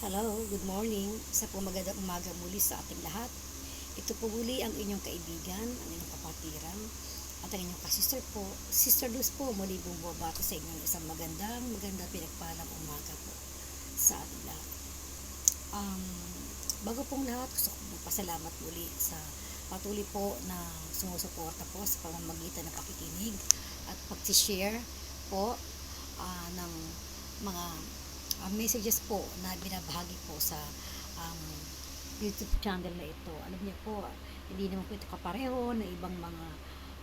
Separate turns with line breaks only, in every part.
Hello, good morning. Sa po magandang umaga muli sa ating lahat. Ito po muli ang inyong kaibigan, ang inyong kapatiran, at ang inyong kasister po. Sister Luz po, muli bumabati sa inyong isang magandang pinagpalang umaga po sa ating lahat. Um, Bago pong lahat, gusto ko magpasalamat muli sa patuloy po na sumusuporta po sa pamamagitan ng pakikinig at pag-share po ng mga messages po na binabahagi po sa um, YouTube channel na ito. Alam niyo po, hindi naman po ito kapareho na ibang mga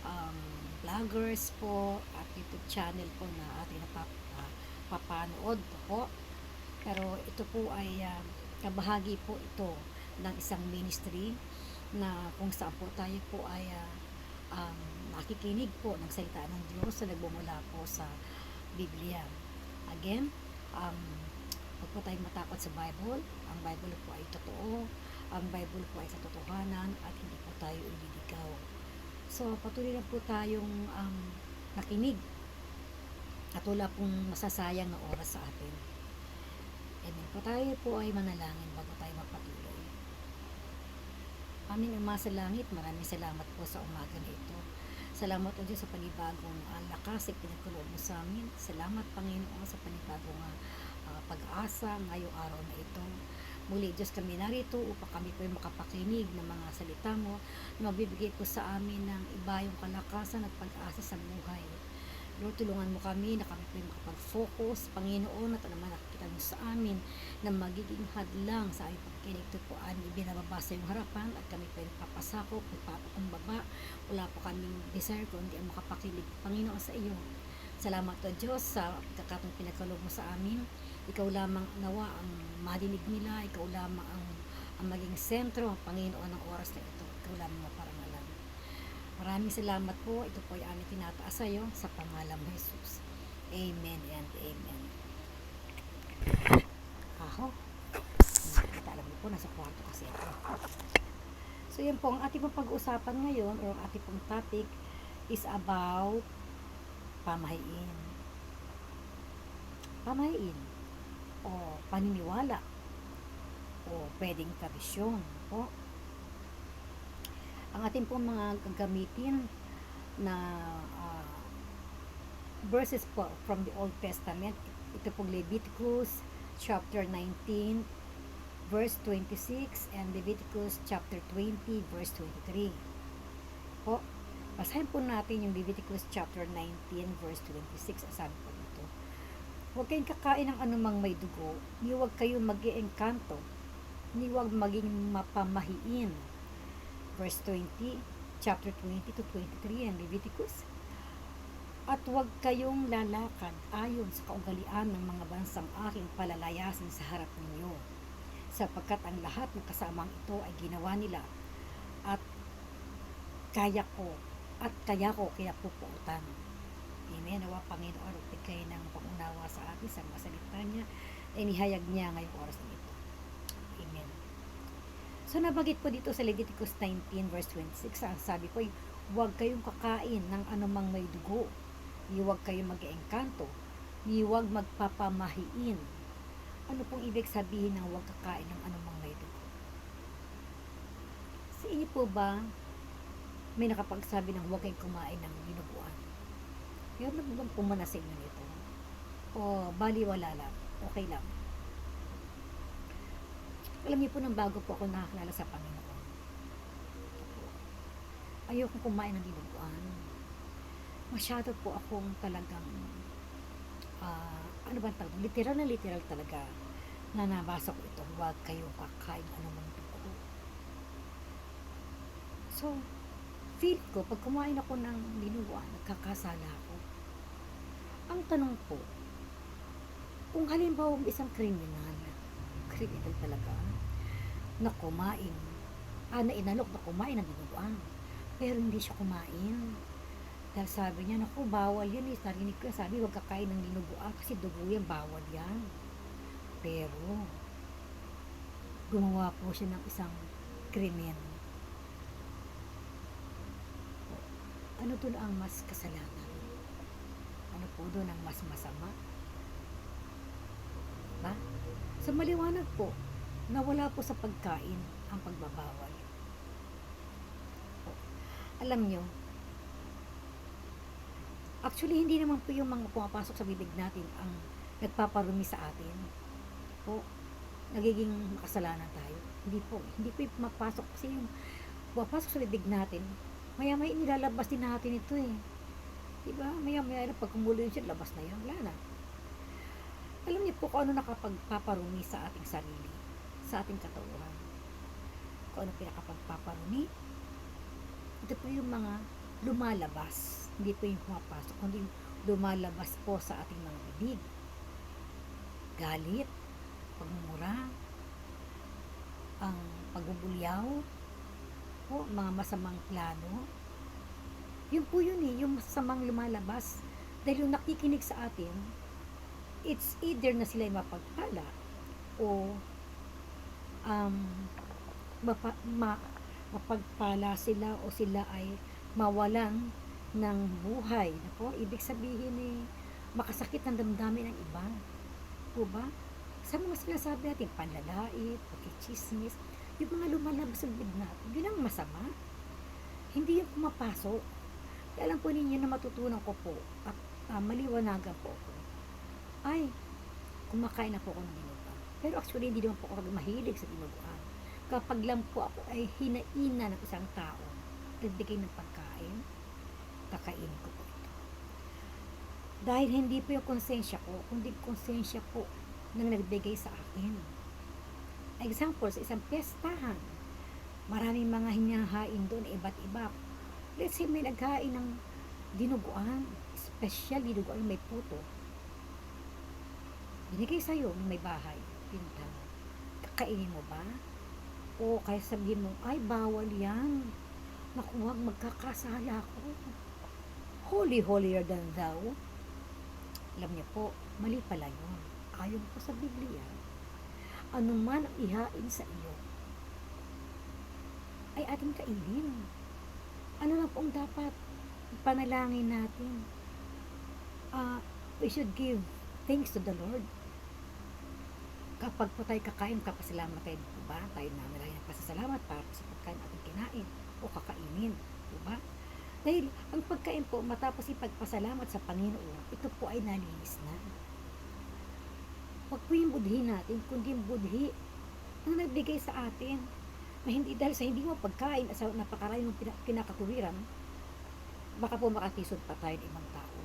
um, vloggers po at YouTube channel po na ating napapanood po. Pero ito po ay kabahagi po ito ng isang ministry na kung saan po tayo po ay makikinig po ng salita ng Diyos na nagbumula po sa Biblia. Again, huwag po tayong matakot sa Bible. Ang Bible po ay totoo. Ang Bible po ay katotohanan at hindi po tayo ililigaw. So, patuloy lang po tayong nakinig at wala pong masasayang na oras sa atin. Amen. Po tayo po ay manalangin bago tayo magpatuloy. Aming Ama sa langit, maraming salamat po sa umaga na ito. Salamat o Diyos sa panibagong lakas at pinagkuloob mo sa amin. Salamat Panginoon sa panibagong pag-asa ngayong araw na ito. Muli Diyos kami narito upang kami po makapakinig ng mga salita mo na magbibigay po sa amin ng iba yung kalakasan at pag-asa sa buhay. Lord, tulungan mo kami na kami po makapag-focus, Panginoon, at naman nakikita mo sa amin na magiging hadlang sa aming pagkinig. Ito po aming ibinababa sa iyong harapan at kami po nagpapasakop, nagpapakumbaba. Wala po kaming desire kundi ang makapakinig, Panginoon, sa iyo. Salamat o Diyos sa pagkakataong pinagkaloob mo sa amin. Ikaw lamang nawa ang madinig nila, ikaw lamang ang maging sentro, Panginoon, ng oras na ito. Ikaw lamang maparangalan. Maraming salamat po. Ito po ay aming tinataas sa iyo sa pangalan ng Jesus. Amen and amen. Aho. Alam niyo po, nasa kwarto kasi ako. So yan po, ang ating pong pag-uusapan ngayon or ang ating pong topic is about pamahiin. Pamahiin o paniniwala o pwedeng tradisyon po. Ang ating pong mga gagamitin na verses po from the Old Testament, ito pong Leviticus chapter 19 verse 26 and Leviticus chapter 20 verse 23 po. Basahin po natin yung Leviticus chapter 19 verse 26. Sabi po dito, huwag kayong kakain ng anumang may dugo, ni huwag kayong mag-iengkanto, ni huwag maging mapamahiin. Verse 20, chapter 20 to 23 ang Leviticus. At huwag kayong lalakad ayon sa kaugalian ng mga bansang aking palalayasin sa harap ninyo, sapagkat ang lahat ng kasamang ito ay ginawa nila at kaya ko kaya pupuutan. Amen. Nawa Panginoon, bigay ng pangunawa sa atin sa mga salita niya, inihayag niya ngayong oras na ito. Amen. So, nabanggit po dito sa Leviticus 19 verse 26, ang sabi po, huwag kayong kakain ng anumang may dugo, ni huwag kayong mag-eengkanto, ni huwag magpapamahiin. Ano pong ibig sabihin ng huwag kakain ng anumang may dugo? Sa inyo po ba may nakapagsabi ng huwag kayong kumain ng dinuguan? Meron na bang pumana sa inyo nito? O baliwala lang? Okay lang? Alam niyo po, nang bago po ako nakakilala sa Panginoon, ayoko kumain ng dinuguan. Masyado po akong talagang ano ba tawag? Literal na literal talaga na nabasa ko ito, huwag kayong kakain anumang dugo. So, feel ko, pag kumain ako ng dinuguan, nagkakasala ako. Ang tanong po, kung halimbawa isang kriminal talaga, na kumain, na inalok na kumain ng dinuguan, pero hindi siya kumain. Dahil sabi niya, naku, bawal yan eh. Narinig ko, sabi, huwag kakain ng dinuguan kasi dugo yan, bawal yan. Pero, gumawa po siya ng isang krimen. Ano doon ang mas kasalanan? Ano po doon ang mas masama? Ba? Sa maliwanag po, na wala po sa pagkain ang pagbabawal. Po. Alam nyo, actually hindi naman po yung mga pumapasok sa bibig natin ang nagpaparumi sa atin. Po, nagiging makasalanan tayo. Hindi po yung pumapasok kasi yung pumapasok sa bibig natin, maya-maya nilalabas din natin ito eh. Diba? Maya-maya na pag kumulo yun siya, labas na yun. Wala na. Alam niyo po kung ano nakapagpaparumi sa ating sarili, sa ating katawan. Kung ano pinakapagpaparumi. Ito po yung mga lumalabas. Hindi po yung pumapasok, kundi lumalabas po sa ating mga bibig. Galit, pagmumura, ang pagbubulyaw, po, mga masamang plano. Yun po yun eh, yung masamang lumalabas. Dahil yung nakikinig sa atin, it's either na sila ay mapagpala o mapagpala sila o sila ay mawalan ng buhay. Nako, ibig sabihin eh, makasakit ng damdamin ng iba. Po ba? Sa mga sinasabi natin, panlalait, pagkichismis, yung mga lumalabas sa bibig natin, yun ang masama. Hindi yung pumapasok. Kaya alam po ninyo na matutunan ko po at maliwanagan po ako. Ay, kumakain na po ako ng dinuguan. Pero actually, hindi naman po ako mahilig sa dinuguan. Kapag lang po ako ay hinaina ng isang tao, nagbigay ng pagkain, kakainin ko po ito. Dahil hindi po yung konsensya ko, kundi konsensya po ng nagbigay sa akin. Example, sa isang piyestahan, maraming mga hinahain doon, iba't iba. Let's say may naghain ng dinuguan, special dinuguan, may puto. Binigay sa'yo, may bahay, pinta. Kakainin mo ba? O kaya sabihin mo, ay bawal yan. Naku, wag, magkakasala ko. Holier than thou. Alam niyo po, mali pala yun. Ayon po sa Biblia, anuman ang ihain sa iyo, ay ating kainin. Ano lang po ang dapat panalangin natin? We should give thanks to the Lord. Kapag po tayo kakain, kapasalamat tayo, diba? Tayo namin ng pasasalamat para sa pagkain ating kinain o kakainin, diba? Dahil ang pagkain po, matapos ipagpasalamat sa Panginoon, ito po ay nalinis na. Huwag po yung budhi natin, kundi yung budhi na nagbigay sa atin. Na hindi, dahil sa hindi mo pagkain, sa napakarami mong kinakatuwiran, baka po makakisod pa tayo ng ibang tao.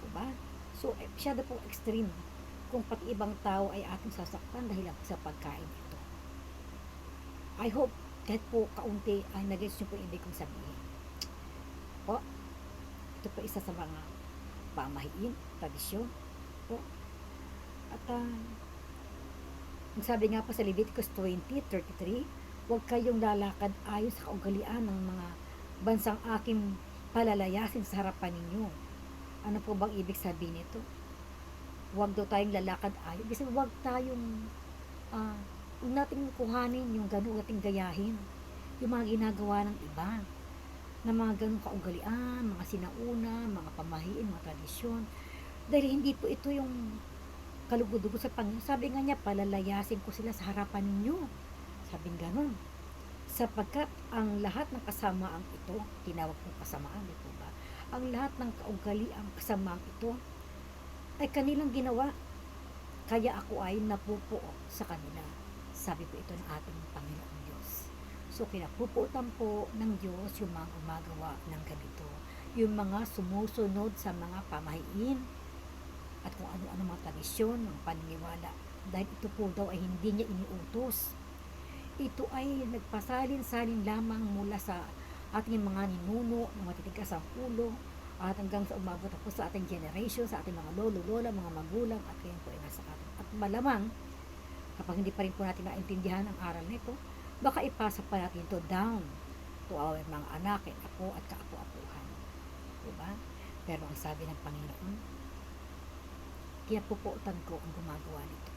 Diba? So, masyado po extreme kung pati ibang tao ay ating sasaktan dahil lang sa pagkain ito. I hope kahit po kaunti ay nag-gets nyo po yung ibig kong sabihin. Po, ito po isa sa mga pamahiin, tradisyon. Po. At sabi nga po sa Leviticus 20:33, huwag kayong lalakad ayon sa kaugalian ng mga bansang aking palalayasin sa harapan ninyo. Ano po bang ibig sabihin nito? Huwag daw tayong lalakad ayon. Kasi huwag tayong huwag nating kuhanin yung gano'n, nating gayahin yung mga ginagawa ng iba na mga gano'ng kaugalian, mga sinauna, mga pamahiin, mga tradisyon. Dahil hindi po ito yung kalugudugo sa Panginoon. Sabi nga niya, palalayasin ko sila sa harapan ninyo. Sabi gano'n. Sapagkat ang lahat ng kasamaang ito, tinawag kong kasamaan, di po ba? Ang lahat ng kaugaliang kasamaang ito ay kanilang ginawa. Kaya ako ay napupuo sa kanila. Sabi po ito ng ating Panginoong Diyos. So, kinapuputan po ng Diyos yung mga gumagawa ng ganito. Yung mga sumusunod sa mga pamahiin at kung ano-ano mga tradisyon, mga paniniwala. Dahil ito po daw ay hindi niya iniutos. Ito ay nagpasalin-salin lamang mula sa ating mga ninuno, ng matitigas ang ulo, at hanggang sa umabot po sa ating generation, sa ating mga lolo, lola, mga magulang, at ngayon po ay nasa atin. At malamang, kapag hindi pa rin po natin naintindihan ang aral nito, baka ipasa pa natin ito down to our mga anak, apo at kaapo-apuhan. Diba? Pero ang sabi ng Panginoon, kaya pupuutan ko ang gumagawa nito.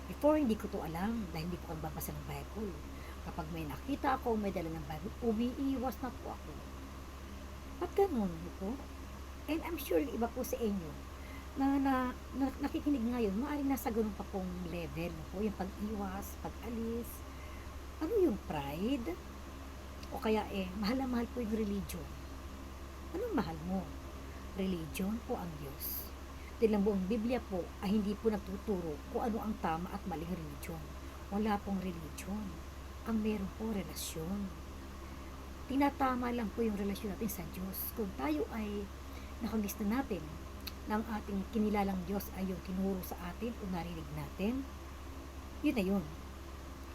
Before, hindi ko to alam, dahil hindi po ako babasa ng Bible. Kapag may nakita ako, may dala ng Bible, umiiwas na po ako. At ganun po. And I'm sure iba po sa inyo, nakikinig ngayon, maaaring nasa ganun pa pong level na po, yung pag-iwas, pag-alis, ano yung pride, o kaya mahal na mahal po yung religion. Anong mahal mo? Religion o ang Diyos? Dahil ang buong Biblia po ay hindi po nagtuturo kung ano ang tama at maling religion. Wala pong religion. Ang meron po relasyon. Tinatama lang po yung relasyon natin sa Diyos. Kung tayo ay nakagis na natin na ang ating kinilalang Diyos ay yung tinuro sa atin o narinig natin, yun na yun.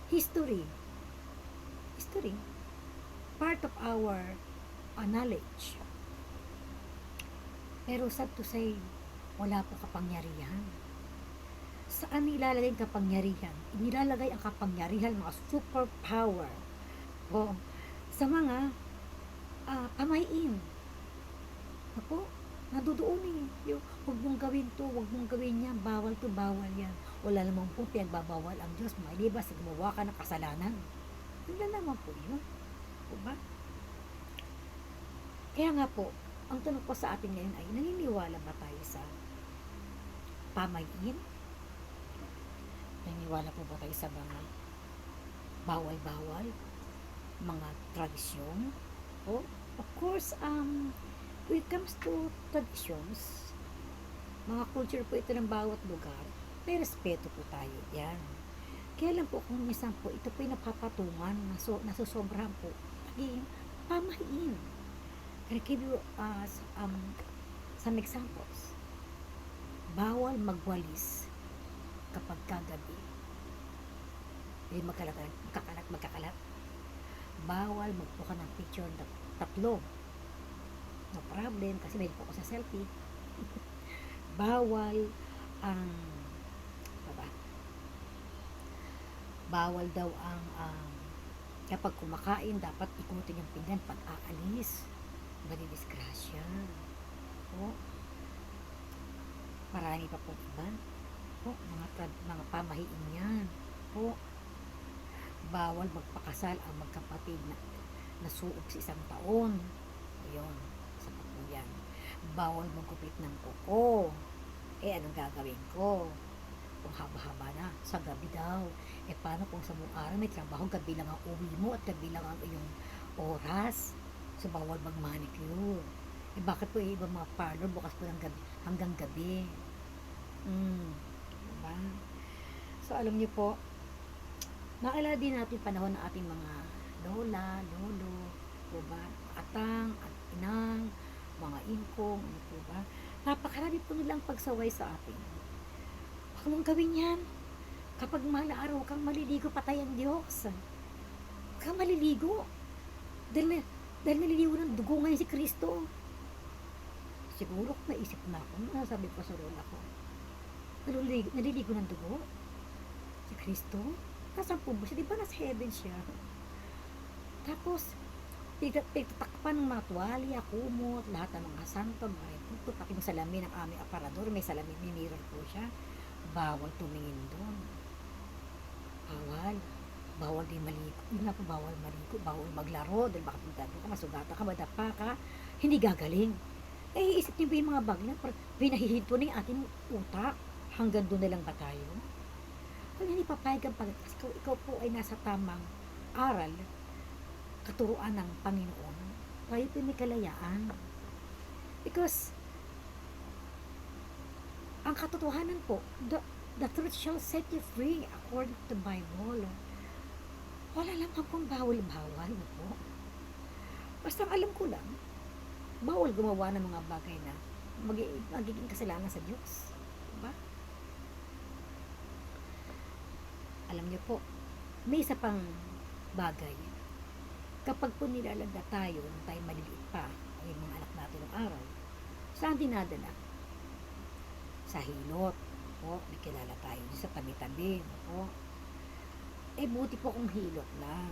History. History. Part of our knowledge. Pero sad to say, wala po kapangyarihan. Saan nilalagay ang kapangyarihan? Inilalagay ang kapangyarihan, mga superpower o sa mga pamahiin. Ako, nadudoon yung huwag mong gawin to, huwag mong gawin yan, bawal to, bawal yan. Wala namang po pinagbabawal ang Diyos, maliban sa gumawa ka ng kasalanan. Wala naman po yun. Diba? Kaya nga po, ang tanong ko sa atin ngayon ay, naniniwala ba tayo sa pamahiin? Naniniwala po ba tayo sa mga bawal-bawal? Mga tradisyon? O, of course, when it comes to traditions, mga culture po ito ng bawat lugar, may respeto po tayo. Yan. Kaya lang po kung minsan po, ito po yung napapatungan, nasusobrahan po, naging pamahiin. I'll give you some examples. Bawal magwalis kapag kagabi. Hindi magkakalat. Bawal magpuka ng picture ng tatlo. No problem, kasi may po ako sa selfie. Bawal ang bawal daw ang kapag kumakain dapat ikutin yung pinggan pag aalis. Madidisgrasya. O, marami pa pong iba. O, mga pamahiin yan. O, bawal magpakasal ang magkapatid na nasuog sa isang taon. Ayun, sa po yan. Bawal magkupit ng kuko. Anong gagawin ko? Kung haba-haba na, sa gabi daw. Paano kung sa mong araw may trabaho, gabi lang ang uwi mo at gabi lang ang iyong oras? So, bawal mag-manicure. Bakit po ibang mga parlor bukas po ng gabi, hanggang gabi? Diba? So, alam niyo po, nakilala din natin panahon ng ating mga lola, lolo, diba? Atang, at inang, mga ingkong, ano po ba? Napakarami po nilang pagsaway sa atin. Huwag mong gawin yan. Kapag mahal na araw, kang maliligo, patay ang Diyos. Huwag kang maliligo. Dahil naliligo ng dugo ngayon si Kristo. Siguro kung naisip na ako, nasabi ko sa lola ko, naliligo ng dugo si Kristo. Nasaan po ba siya? Di ba nasa heaven siya? Tapos, pagtatakpan ng mga tuwalya, kumot, lahat ng mga santo, mga ito, pati yung salamin ng aming aparador, may salamin, may mirror po siya. Bawal tumingin doon. Bawal din maligo. Yun nga po, bawal maligo, bawal maglaro, dahil baka pagdado ka, masugata ka, madapa ka, hindi gagaling. Iisip niyo ba yung mga bagay na pinahihinto na yung ating utak, hanggang doon na lang ba tayo? Kung hindi papayag ang ikaw po ay nasa tamang aral, katuruan ng Panginoon, tayo po may kalayaan. Because, ang katotohanan po, the truth shall set you free according to the Bible. Wala lang pong bawal-bawal po. Basta alam ko lang, bawal gumawa ng mga bagay na magiging kasalanan sa Diyos. Diba? Alam niyo po, may isa pang bagay. Kapag po nilalagda tayo, nung tayo maliliit pa, o yung mga anak natin ng araw, saan dinadala? Sa hilot. O, may kilala tayo sa tabi-tabi. O, buti po kung hilot lang.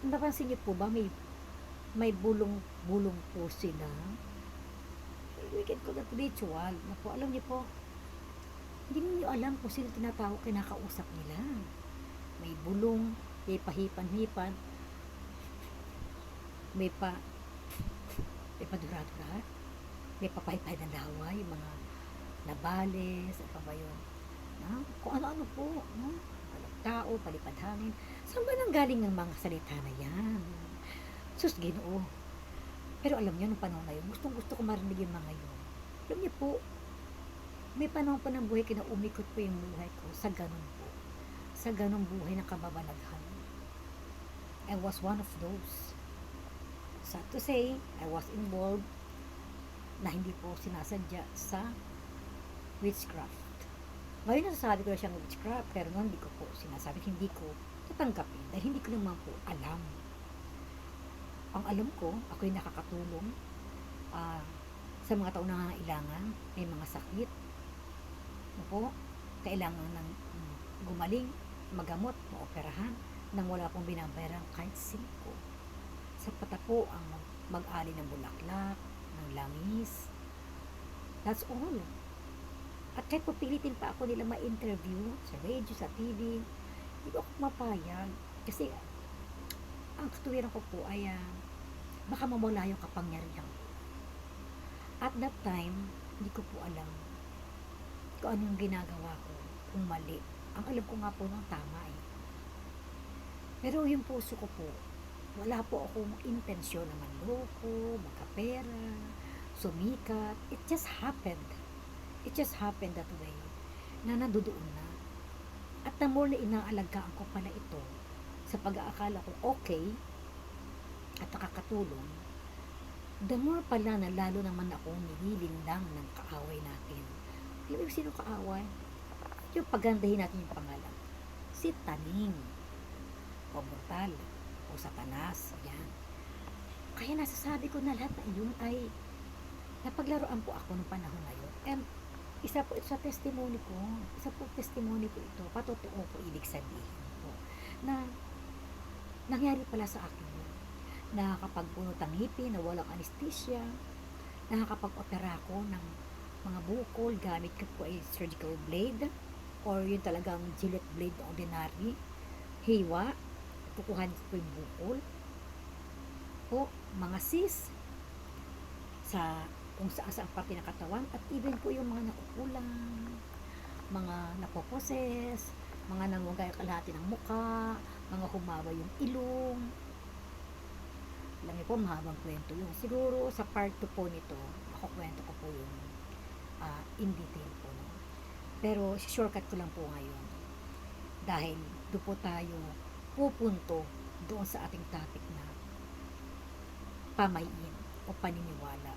Napansin niyo po ba, may bulong-bulong po sila? We can call that ritual. Na po, alam niyo po, hindi niyo alam kung sino tinatawag, kinakausap nila. May bulong, may pahipan-hipan, may pa dura-dura. may papaypay ng laway, yung mga nabales, ano pa ba yun? Kung ano-ano po, no? Walang tao, palipad hangin. Saan ba nang galing ng mga salita na yan? Sus, Ginoo. Pero alam niyo, nung panahon na yun, gustong-gusto ko marinig yung mga yun. Alam niyo po, may panahon pa ng buhay ko na umikot po yung buhay ko sa ganun po. Sa ganung buhay ng kababalaghan. I was one of those. Sad to say, I was involved na hindi po sinasadya sa witchcraft. Ngayon nasasabi ko na siyang witchcraft, pero noon hindi ko po sinasabi, hindi ko tatanggapin dahil hindi ko naman po alam. Ang alam ko, ako'y nakakatulong sa mga taong nangangailangan, may mga sakit, ano po, kailangan ng gumaling, magamot, maoperahan, nang wala pong binabayaran kahit singko. Sapat na po ang mag-ali ng bulaklak, ng langis. That's all. At kahit pupilitin pa ako nila ma-interview sa radio, sa TV, hindi ko ako mapayag. Kasi ang katuwiran ko po ay baka mamula yung kapangyarihan. At that time, hindi ko po alam kung ano yung ginagawa ko, kung mali. Ang alam ko nga po ng tama eh. Pero yung puso ko po, wala po akong intensyon na manloko, magkapera, sumikat. It just happened. It just happened that way na nandoon na. At the more na inaalagaan ko pala ito sa pag-aakala ko okay at nakakatulong, the more pala na lalo naman akong nililindang ng kaaway natin. Alam mo sino kaaway? Yung pagandahin natin yung pangalan. Si Taning o Mortal o Satanas. Yan. Kaya nasasabi ko na lahat na iyon ay napaglaruan po ako ng panahon na yun. And isa po ito sa testimony ko. Isa po testimony po ito. Patotoo po ibig sabihin po. Na nangyari pala sa akin yun. Nakakapagpunot ang ngipin na walang anesthesia. Nakakapag-opera ako ng mga bukol gamit ko po ay surgical blade or yung talagang Gillette blade na ordinary. Hiwa. Tukuhan po yung bukol. Po, mga sis sa kung saan parte ng katawan at even po yung mga nakukulang, mga napoposes, mga nangunggay kalahati ng muka, mga humawa yung ilong. Alam niyo po, mahabang kwento yung siguro sa part 2 po nito, ako kwento ko po yung in detail po. No? Pero shortcut ko lang po ngayon dahil doon po tayo pupunto doon sa ating topic na pamayin o paniniwala.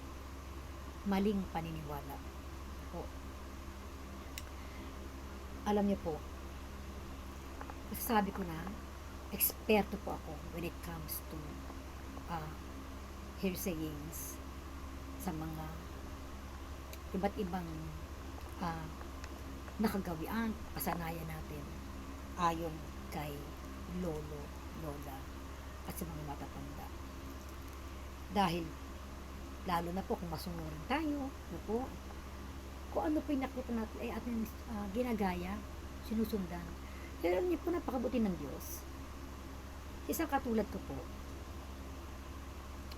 Maling paniniwala po. Alam niyo po, sabi ko na, eksperto po ako when it comes to hearsayings sa mga iba't ibang nakagawian, kasanayan natin ayon kay lolo, lola at sa mga matatanda. Dahil lalo na po kung masunurin tayo, no po, kung ano po yung nakita natin ay ating ginagaya, sinusundan. Pero niyo po, napakabuti ng Diyos. Isang katulad ko po,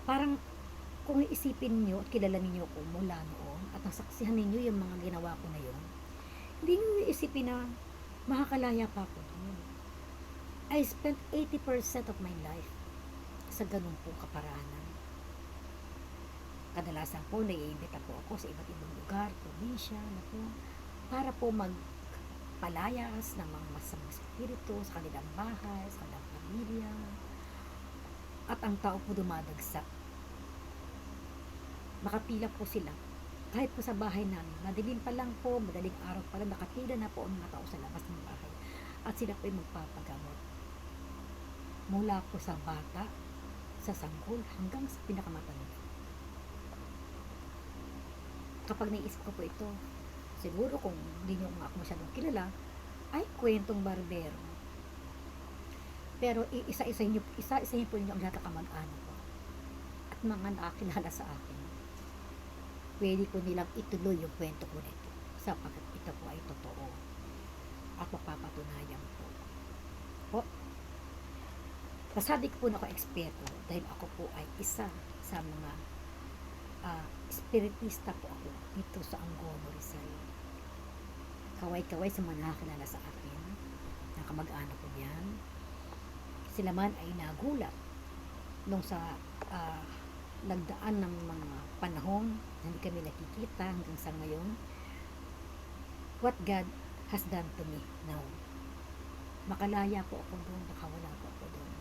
parang kung isipin niyo at kilalanin niyo ko mula noon at nasaksihan ninyo yung mga ginawa ko na yun, hindi niyo isipin na makakalaya pa ako doon. I spent 80% of my life sa ganun po kaparaanan. Kadalasan po, naiimbita po ako sa iba't ibang lugar, probinsya, na po, para po magpalayas ng mga masamang spirito sa kanilang bahay, sa kanilang pamilya. At ang tao po dumadagsa. Makapila po sila. Kahit po sa bahay namin, madilim pa lang po, madaling araw pa lang, nakapila na po ang mga tao sa labas ng bahay. At sila po ay magpapagamot. Mula po sa bata, sa sanggol, hanggang sa pinakamatanda. Kapag naisip ko po ito, siguro kung hindi nyo nga ako masyadong kilala, ay kwentong barbero. Pero isa-isahin po ninyo ang lahat ng kamag-anak ko at mga nakakilala sa akin. Pwede ko nilang ituloy yung kwento ko nito sapagkat ito po ay totoo at mapapatunayan po. Kasabi ko po na ako eksperto dahil ako po ay isa sa mga Espiritista po ako dito sa Angono, Rizal. Kaway-kaway sa mga nakakilala sa akin, na kamag-anak ko yan. Sila man ay nagulat nung sa nagdaan ng mga panahon na hindi kami nakikita hanggang sa ngayon. What God has done to me now. Makalaya po ako doon, nakawala po ako doon.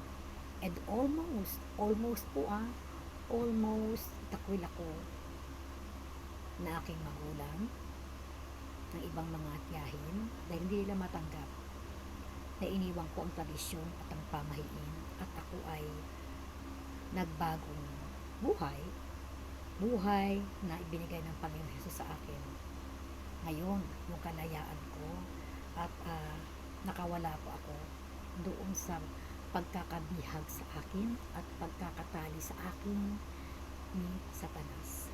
And almost po almost takwil ako na aking magulang ng ibang mga tiyahin dahil hindi nila matanggap na iniwan ko ang tradisyon at ang pamahiin at ako ay nagbagong buhay na ibinigay ng Panginoon Jesus sa akin. Ngayon, yung kalayaan ko at nakawala po ako doon sa pagkakabihag sa akin at pagkakatali sa akin ni Satanas.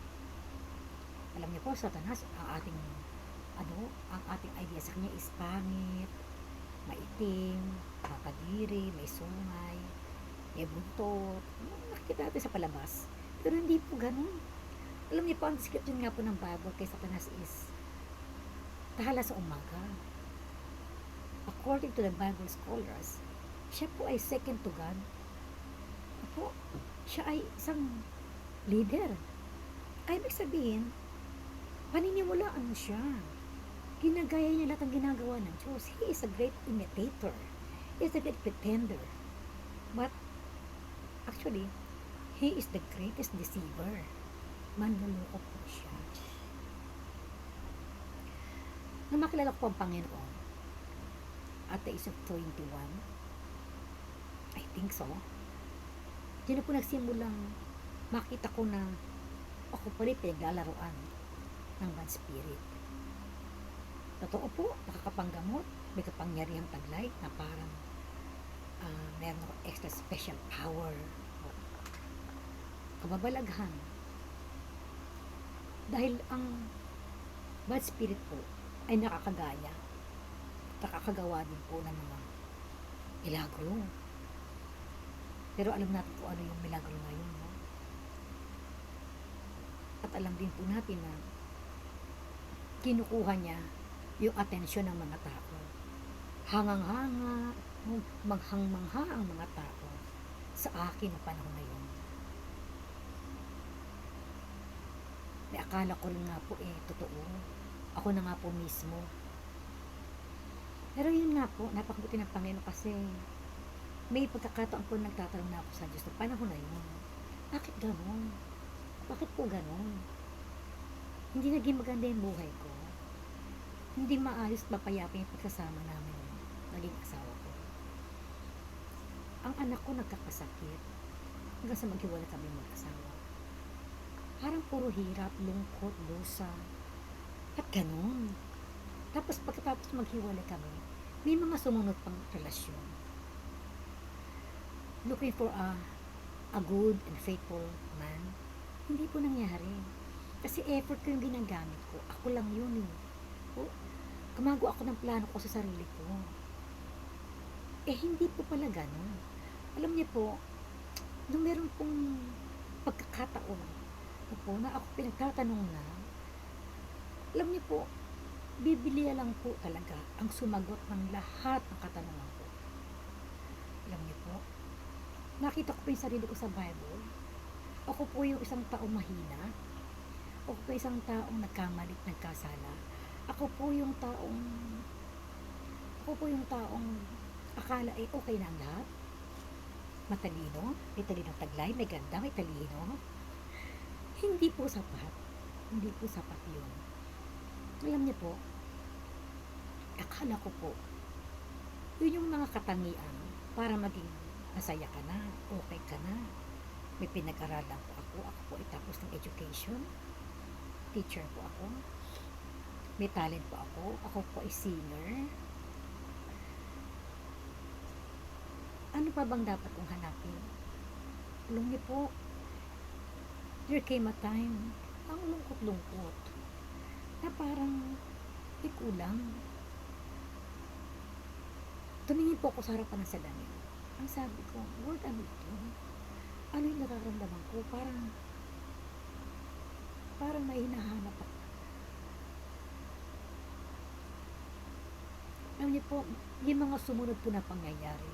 Alam niyo po, Satanas, ang ating idea sa kanya is pangit, maitim, makadiri, may sungay, may buntot. Nakikita natin sa palabas. Pero hindi po ganun. Alam niyo po, ang description nga po ng Bible kay Satanas is tahala sa umaga. According to the Bible scholars, siya po ay second to God. Siya ay isang leader. Kaya ibig sabihin, paniniwalaan mo siya. Ginagaya niya lahat ang ginagawa ng Diyos. He is a great imitator. He is a great pretender. But, actually, he is the greatest deceiver. Manluloko po siya. Nung makilala ko ang Panginoon, at the age of 21, I think so, diyan na po nagsimulang makita ko na ako pa rin pinaglalaroan ng bad spirit. Totoo po, nakakapanggamot, may kapangyarihang taglay na parang meron ako extra special power. Kababalaghan. Dahil ang bad spirit po ay nakakagawa din po ng mga milagro. Pero alam natin po ano yung milagro na yun, no? At alam din po natin na kinukuha niya yung atensyon ng mga tao. Hangang-hanga, manghang-mangha ang mga tao sa akin ng panahon na yun. May akala ko rin nga po totoo. Ako na nga po mismo. Pero yun nga po, napakabuti ng Panginoon kasi may pagkakataon po nagtatanong na ako sa Diyos ng panahon na yun. Bakit ganon? Bakit po ganon? Hindi naging maganda yung buhay ko. Hindi maayos mapayapa yung pagsasama namin naging asawa ko. Ang anak ko nagkakasakit hanggang sa maghiwalay kami mag-asawa. Parang puro hirap, lungkot, lusa at ganon. Tapos pagkatapos maghiwalay kami, may mga sumunod pang relasyon. Looking for a good and faithful man, hindi po nangyari. Kasi effort ko yung ginagamit ko. Ako lang yun gumagawa ako ng plano ko sa sarili ko. Hindi po pala ganun. Alam niyo po, nung meron pong pagkakataon na ako pinagtatanong na, alam niyo po, Biblia lang po talaga ang sumagot ng lahat ng katanungan ko. Alam niyo po, nakita ko po yung sarili ko sa Bible. Ako po yung isang taong mahina. Ako po isang taong nagkamali, nagkasala. Ako po yung taong akala okay na ang lahat. Matalino, may talinong taglay, may ganda, may talino. Hindi po sapat. Hindi po sapat yun. Alam niyo po, akala ko po, yun yung mga katangian para maging masaya ka na, okay ka na. May pinag-aralan po ako. Ako po ay tapos ng education. Teacher po ako. May talent po ako. Ako po ay singer. Ano pa bang dapat kong hanapin? Alam niyo po, there came a time, ang lungkot-lungkot, na parang kulang. Tumingin po ako sa harapan ng salamin. Ang sabi ko, Lord, ano ito? Ano yung nararamdaman ko? Parang parang may hinahanap ako. Alam niyo po, yung mga sumunod po na pangyayari,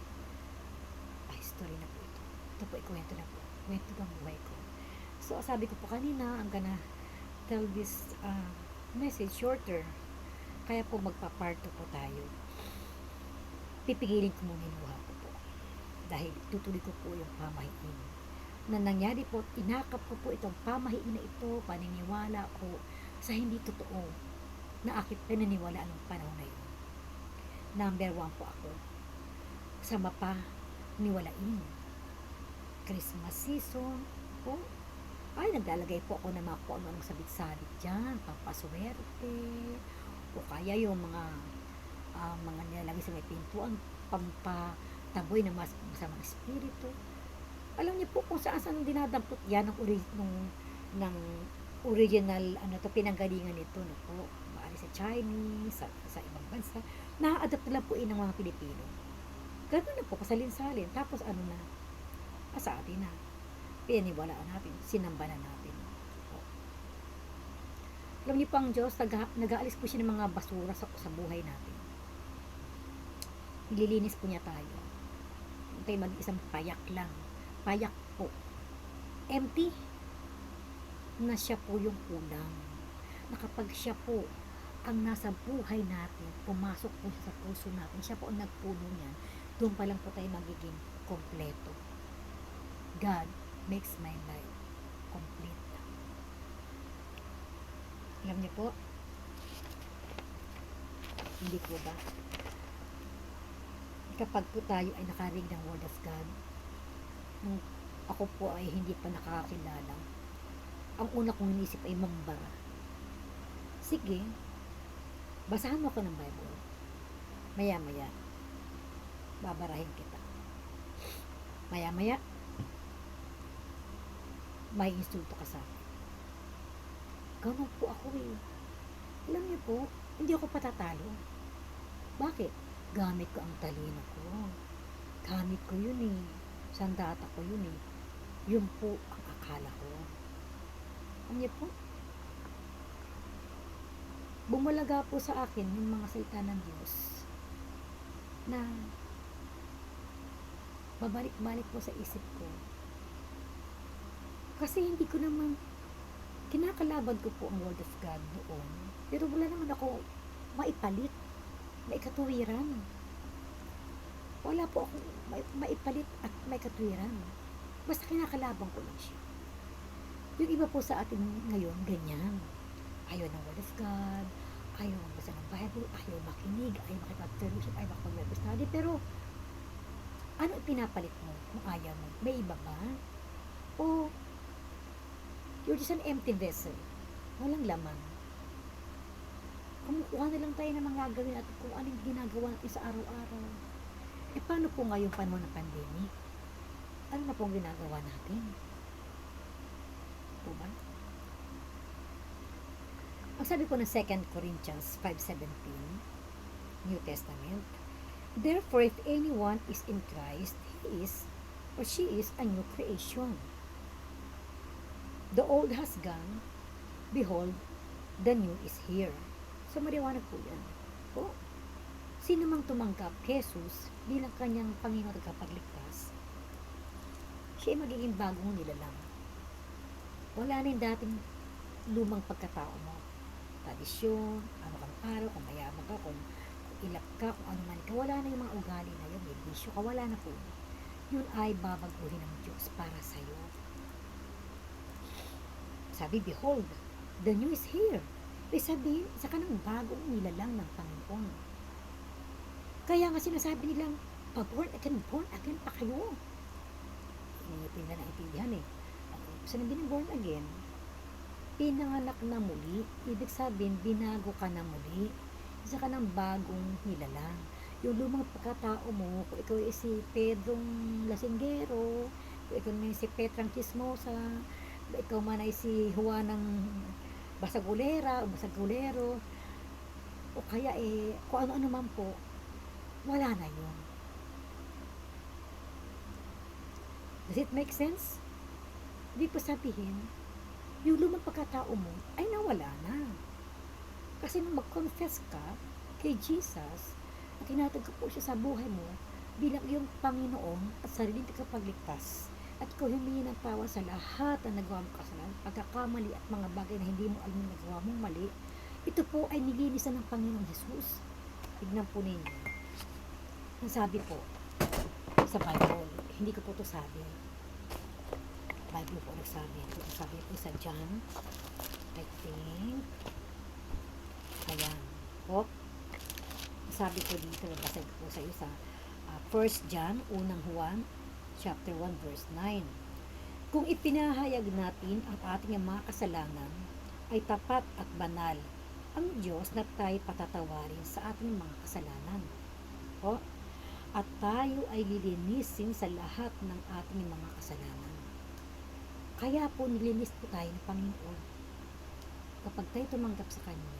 history na po ito. Ito po, ikwento na po. Kwento ng buhay ko. So, sabi ko po kanina, I'm gonna tell this message shorter. Kaya po magpa-part 2 po tayo. Pipigilin ko muna yung luha ko po. Dahil tutuloy ko po yung pamahiin. Na nangyari po, inakap ko po itong pamahiin na ito, paniniwala ko sa hindi totoo na aking pinaniwalaan ng panahon na yun. Number 1 po ako sa mapaniwalain. Christmas season po, ay naglalagay po ako ng mga kung anong sabit-sabit dyan, pampaswerte, o kaya yung mga nilalagay sa may pintuan, pampataboy ng masamang espiritu. Alam niyo po kung saan dinadampot yan ng original pinanggalingan nito no po. Maari sa Chinese, sa ibang bansa. Na-adapt na lang po ng mga Pilipino. Ganun na po, pasalin-salin. Tapos sa atin na. Pinaniwalaan natin, sinamba na natin. Po. Alam niyo po ang Diyos, nag-aalis po siya ng mga basura sa buhay natin. Nililinis po niya tayo. Huwag tayo mag-isang payak lang. Payak po. Empty na siya po yung kulang. Na kapag siya po ang nasa buhay natin, pumasok po siya sa puso natin, siya po ang nagpuno niyan, doon pa lang po tayo magiging kompleto. God makes my life complete. Alam niyo po, hindi po ba? Kapag po tayo ay nakarinig ng Word of God, nung ako po ay hindi pa nakakakilala, ang una kong inisip ay mambara. Sige, basahan mo ko ng Bible. Maya-maya, babarahin kita. Maya-maya, may insulto ka sa akin. Ganun po ako eh. Alam niyo po, hindi ako patatalo. Bakit? Gamit ko ang talino ko. Gamit ko yun eh. Sandata ko yun eh. Yun po ang akala ko. Alam niyo po, bumalaga po sa akin yung mga salita ng Diyos na babalik-balik po sa isip ko. Kasi hindi ko naman kinakalaban ko po ang Word of God noon. Pero wala naman ako maipalit, maikatuwiran. Wala po ako maipalit at maikatuwiran. Basta kinakalaban ko lang siya. Yung iba po sa atin ngayon, ganyan. Ayaw ng Word of God, ayaw magbasa ng Bible, ayaw makinig, ayaw makipag-fellowship, ayaw makipag-Bible study. Pero, ano ipinapalit mo kung ayaw mo? May iba ba? O, you're just an empty vessel. Walang laman. Kumukuha na lang tayo ng mga gagawin at kung anong ginagawa natin sa araw-araw. Eh, paano po ngayong panahon ng pandemic? Ano na pong ginagawa natin? Po ba? Ang sabi po ng 2 Corinthians 5:17, New Testament, therefore, if anyone is in Christ, he is or she is a new creation. The old has gone, behold, the new is here. So, maliwanag po yan. Po, sino mang tumanggap Jesus bilang kanyang Panginoon at kapagligtas, siya ay magiging bagong nilalang. Wala na yung dating lumang pagkatao mo. Tradisyon, ano kang araw, kung mayaman ka, kung ilap ka, kung ano man ka, wala na yung mga ugali na yun, may bisyo ka, wala na po. Yun ay babaguhin ng Diyos para sa'yo. Sabi, behold, the new is here. Ibig sabihin, isa ka ng bagong nilalang ng Panginoon. Kaya nga sinasabi nilang, born again pa kayo. Hindi na naintindihan eh. Saan ang born again? Pinanganak na muli, ibig sabihin, binago ka na muli. Isa ka ng bagong nilalang. Yung lumang pagkatao mo, kung ikaw ay si Pedrong Lasinggero, kung ikaw ay si Petrang Chismosa, kung ikaw man ay si Juanang Basagulera, o Basagulero, o kaya kung ano-ano man po, wala na yun. Does it make sense? Ibig po sabihin, yung lumang pagkatao mo ay nawala na. Kasi nung mag-confess ka kay Jesus, at tinatagpo po siya sa buhay mo bilang iyong Panginoon at sariling tagapagligtas, at ikaw humingi ng tawa sa lahat ng nagawa mong kasalanan, pagkakamali at mga bagay na hindi mo alam na nagawa mong mali, ito po ay nilinisan ng Panginoong Jesus. Tignan po ninyo. Ang sabi po sa Bible, hindi ko po ito sabi. Bible po nagsabi. Ito sabi po sa John, I think. Ayan. Po. Sabi ko dito, nabasa ko sa iyo sa 1 John, unang Juan, chapter 1, verse 9. Kung ipinahayag natin ang ating mga kasalanan, ay tapat at banal ang Diyos na tayo patatawarin sa ating mga kasalanan. Po. At tayo ay lilinisin sa lahat ng ating mga kasalanan. Kaya po nilinis po tayo ng Panginoon. Kapag tayo tumanggap sa Kanya,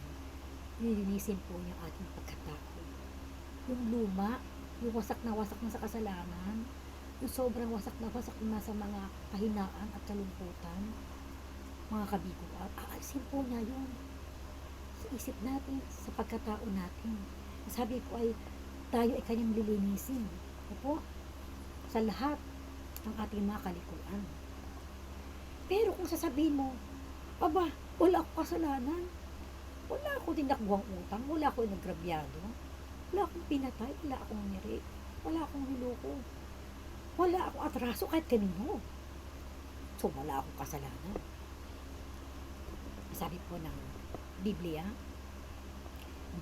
nilinisin po niya ating pagkatao. Yung luma, yung wasak na sa kasalanan, yung sobrang wasak na sa mga kahinaan at kalungkutan, mga kabiguan, aalisin po niya yun sa isip natin, sa pagkatao natin. Sabi ko ay, tayo ay Kanyang lilinisin. Opo, sa lahat ng ating mga kalikuan. Pero kung sasabihin mo, aba, wala akong kasalanan, wala akong tinakbuhang utang, wala akong nagrabyado, wala akong pinatay, wala akong nire, wala akong niloko, wala akong atraso kahit kanino. So, wala akong kasalanan. Sabi po ng Biblia,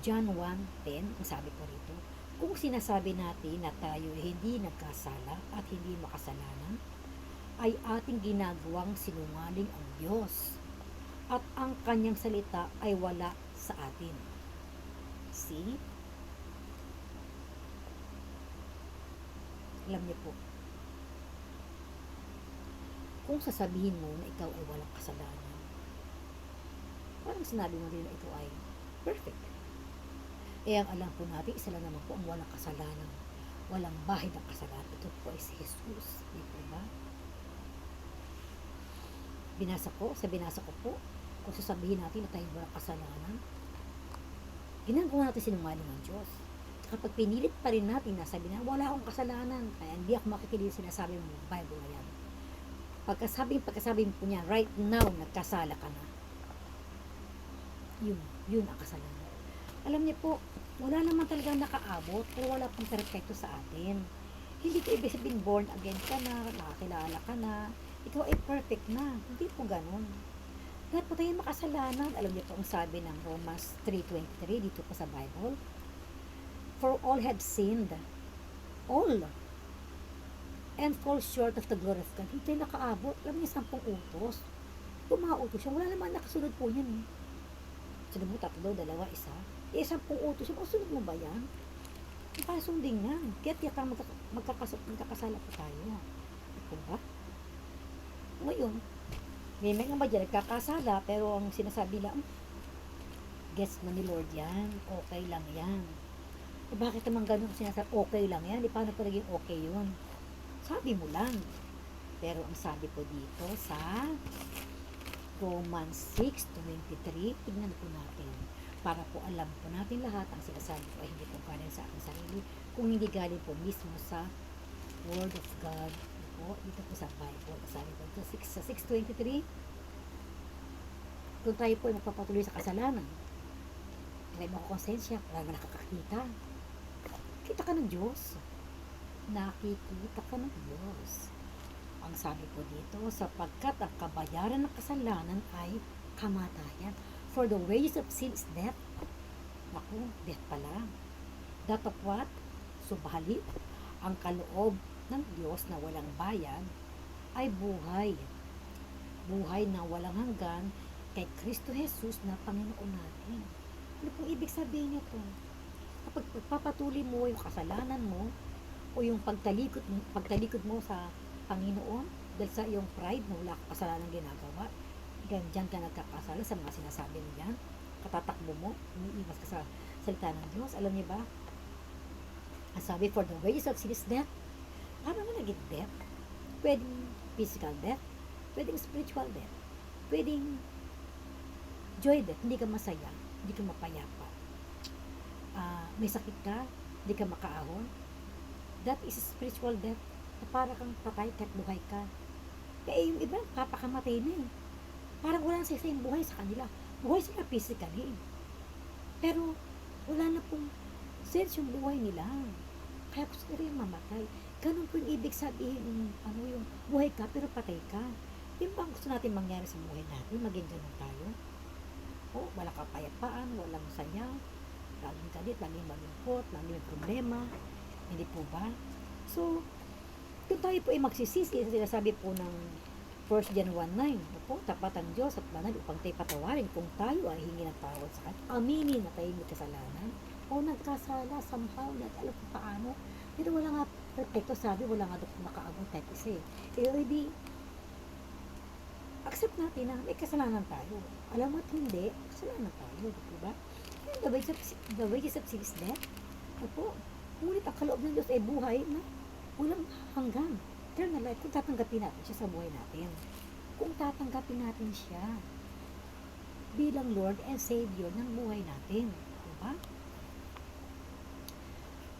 John 1:10, ang sabi po rito, kung sinasabi natin na tayo hindi nagkasala at hindi makasalanan, ay ating ginagawang sinungaling ang Diyos at ang Kanyang salita ay wala sa atin. See? Alam niyo po, kung sasabihin mo na ikaw ay walang kasalanan, parang sinabi mo rin na ito ay perfect. Ang alam po natin, isa lang naman po ang walang kasalanan, walang bahid ng kasalanan. Ito po ay si Jesus. Di po ba? Binasa ko po, kung sasabihin natin na tayo walang kasalanan, ginagawa natin sinungaling ng Diyos. Kapag pinilit pa rin natin na sabi na, wala akong kasalanan, kaya hindi ako makikinig sinasabi mo, Bible na yan. Pagkasabi po niya, right now, nagkasala ka na. Yun ang kasalanan. Alam niyo po, wala naman talagang nakaabot, pero wala pong perfecto sa atin. Hindi ko ibig sabihin born again ka na, nakakilala ka na, ikaw ay perfect na. Hindi po ganun. Lahat po tayo makasalanan. Alam niyo po ang sabi ng Romans 3:23 dito po sa Bible. For all have sinned. All. And fall short of the glory of God. Hindi tayo nakaabot. Alam niyo, 10 utos. Kung mga utos siya, wala naman nakasunod po yan eh. Sunod mo, 3, 2, 1. 10 utos siya. Sunod mo ba yan? Ipasundin yan. Kaya tiyak kang magkakasala po tayo. Ito ba? Ngayon, may mga ba dyan nagkakasala, pero ang sinasabi lang, gets na ni Lord yan, okay lang yan. Bakit naman ganun sinasabi, okay lang yan? Paano pa naging okay yun? Sabi mo lang. Pero ang sabi po dito sa Romans 6:23, tignan po natin. Para po alam po natin lahat, ang sinasabi ko ay hindi po galing sa aking sarili, kung hindi galing po mismo sa Word of God po, dito po sa Bible. Sabi po ito, sa 6:23, kung tayo po ay magpapatuloy sa kasalanan, may makakonsensya, wala na nakakakita. Kita ka ng Diyos. Nakikita ka ng Diyos. Ang sabi po dito, sapagkat ang kabayaran ng kasalanan ay kamatayan. For the wages of sin is death. Naku, death pala. That of what? Subalit, ang kaloob ng Diyos na walang bayad ay buhay. Buhay na walang hanggan kay Kristo Jesus na Panginoon natin. Ano pong ibig sabihin nito? Kapag pagpapatuloy mo yung kasalanan mo o yung pagtalikod mo sa Panginoon dahil sa iyong pride na wala kang kasalanan ginagawa, diyan ka nagkakasala sa mga sinasabi mo yan, katatakbo mo, umiiwas ka sa salita ng Diyos. Alam niyo ba? Ang sabi, for the wages of sin is death. Paano mo naging death? Pwedeng physical death, pwedeng spiritual death. pwedeng joy death, hindi ka masaya, hindi ka mapayapa. May sakit ka, hindi ka makaahon. That is spiritual death. Na para kang patay kahit buhay ka. Kaya yung iba, papakamatay na eh. Parang wala sa yung buhay sa kanila. Buhay sila physically. Pero wala na pong sense yung buhay nila. Kaya gusto nila yung mamatay. Ganun po yung ibig sabihin yung buhay ka pero patay ka. Yung bang gusto natin mangyari sa buhay natin, maging ganun tayo. Wala kapayapaan, walang saya, laging galit, laging malungkot, laging may problema. Hindi po ba? So, kung tayo po ay magsisisi, sinasabi po ng 1 John 1:9, tapat ang Diyos at banal upang tayo patawarin kung tayo ay hingi ng tawad sa Kanya. Aminin na tayo may kasalanan o nagkasala somehow, alam kung paano. Pero wala nga perfecto, sabi, wala nga doon nakaabot type isa eh. Di, accept natin na may kasalanan tayo. Alam mo at hindi, kasalanan tayo, diba? The wages of sin is death. Ngunit ang kaloob ng Diyos ay buhay na walang hanggan. Eternal life, kung tatanggapin natin siya sa buhay natin. Kung tatanggapin natin siya bilang Lord and Savior ng buhay natin. Diba?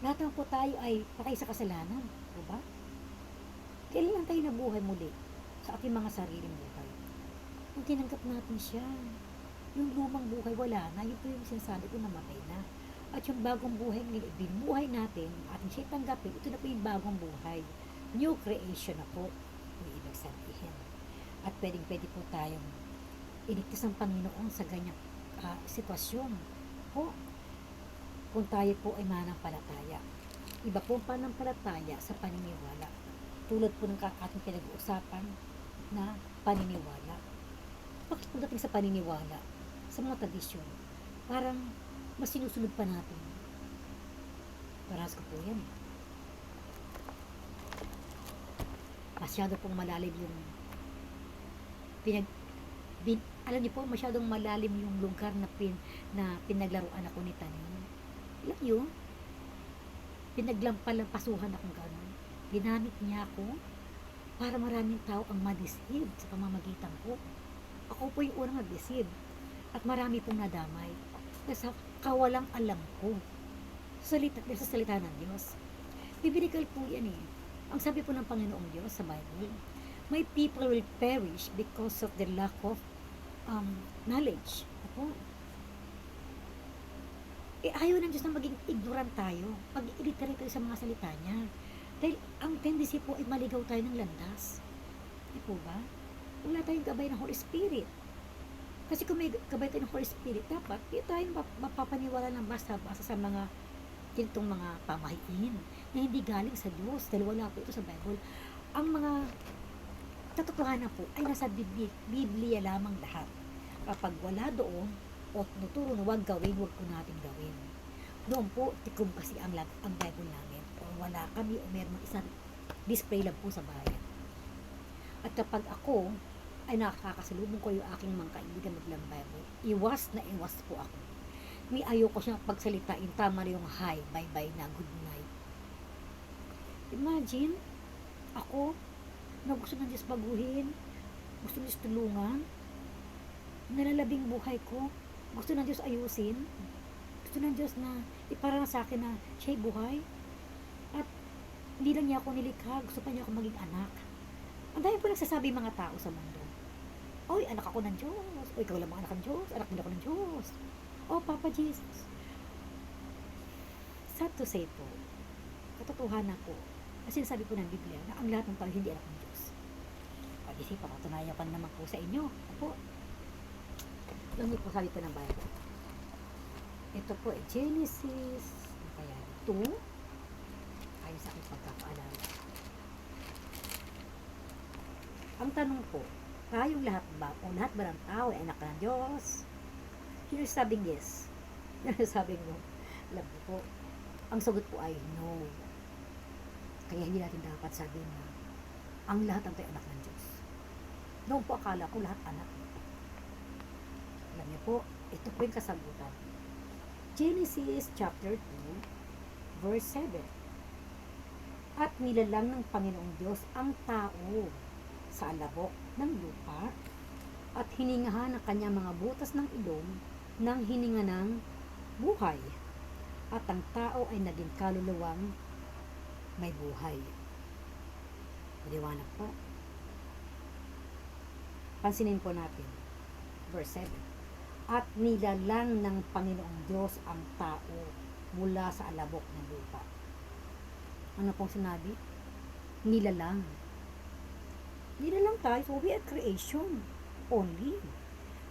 Lahat ng po tayo ay patay sa kasalanan. Diba? Kailan lang tayo nabuhay muli sa ating mga sariling buhay? Kung tinanggap natin siya, yung lumang buhay wala na, yun po yung sinasabi ko namatay na. At yung bagong buhay, binuhay natin, ating siya tanggapin, ito na po yung bagong buhay. New creation na po, yung ibig sabihin. At pwede po tayong iligtas ng Panginoon sa ganyang sitwasyon. Kung tayo po ay manampalataya. Iba po ang panampalataya sa paniniwala. Tulad po ng ating pinag-uusapan na paniniwala. Bakit po dating sa paniniwala? Sa mga tradisyon, parang mas sinusunod pa natin. Parehas ko po yan. Masyado pong malalim yung alam niyo po, masyadong malalim yung lugar na pinaglaruan ako ni Tanin. Alam niyo, pinaglampalampasuhan akong gano'n. Ginamit niya ako para maraming tao ang ma-deceive sa pamamagitan ko. Ako po yung unang nag-deceive. At marami pong nadamay. Sa kawalang alam ko. Sa salita ng Diyos. Biblical po yan eh. Ang sabi po ng Panginoong Diyos sa Bible, my people will perish because of their lack of knowledge. Ayaw ng Diyos na maging ignorant tayo. Pag-illiterate tayo sa mga salita niya. Dahil ang tendency po ay maligaw tayo ng landas. Di po ba? Wala tayong gabay ng Holy Spirit. Kasi kung may gabay tayo ng Holy Spirit, dapat hindi tayo mapapaniwala ng basta-basta sa mga ganitong mga pamahiin na hindi galing sa Diyos. Dahil wala po ito sa Bible. Ang mga katotohanan po ay nasa Biblia lamang lahat. Kapag wala doon, o nuturo na huwag gawin, huwag ko natin gawin. Doon po, tikom kasi ang Bible namin. O wala kami, o meron isang display lang po sa bayan. At kapag ako ay nakakasalubong ko yung aking mga kaibigan maglang Bible, iwas na iwas po ako. May ayoko siyang pagsalitain, tama na yung hi, bye-bye na, good night. Imagine, ako, na gusto ng Diyos baguhin, gusto ng Diyos tulungan, nalalabing buhay ko, gusto ng Diyos ayusin, gusto ng Diyos na iparang sa akin na siya'y buhay, at hindi lang niya ako nilikha, gusto pa niya ako maging anak. Ang dami po nagsasabi mga tao sa mundo, oy, anak ako ng Diyos, o ikaw lang mga anak ng Diyos, anak din ako ng Diyos, oh, Papa Jesus. Sad to say po, katotohanan po, kasi sinasabi po ng Biblia na ang lahat ng tao hindi anak ng Diyos. Pag-isip, pakatunayan ko naman po sa inyo. Opo. Alam niyo po sabi po ng Bible. Ito po ay Genesis, kaya 2, ayon sa aking pagkakaalala. Ang tanong po, tayong lahat ba, o lahat ba ng tao ay anak ng Diyos? Sino sabing yes? Sino sabing no? Alam niyo po, ang sagot po ay no. Kaya hindi natin dapat sabihin na ang lahat ng tayo anak ng Diyos. Noon po akala ko lahat anak. Alam niyo po, ito po yung kasagutan. Genesis chapter 2, verse 7. At nilalang ng Panginoong Diyos ang tao sa alabok ng lupa at hiningahan ang kanyang mga butas ng ilong ng hininga ng buhay. At ang tao ay naging kaluluwang may buhay. Maliwanag po. Pansinin po natin. Verse 7. At nilalang ng Panginoong Diyos ang tao mula sa alabok ng lupa. Ano pong sinabi? Nilalang. Nilalang tayo. So we are creation only.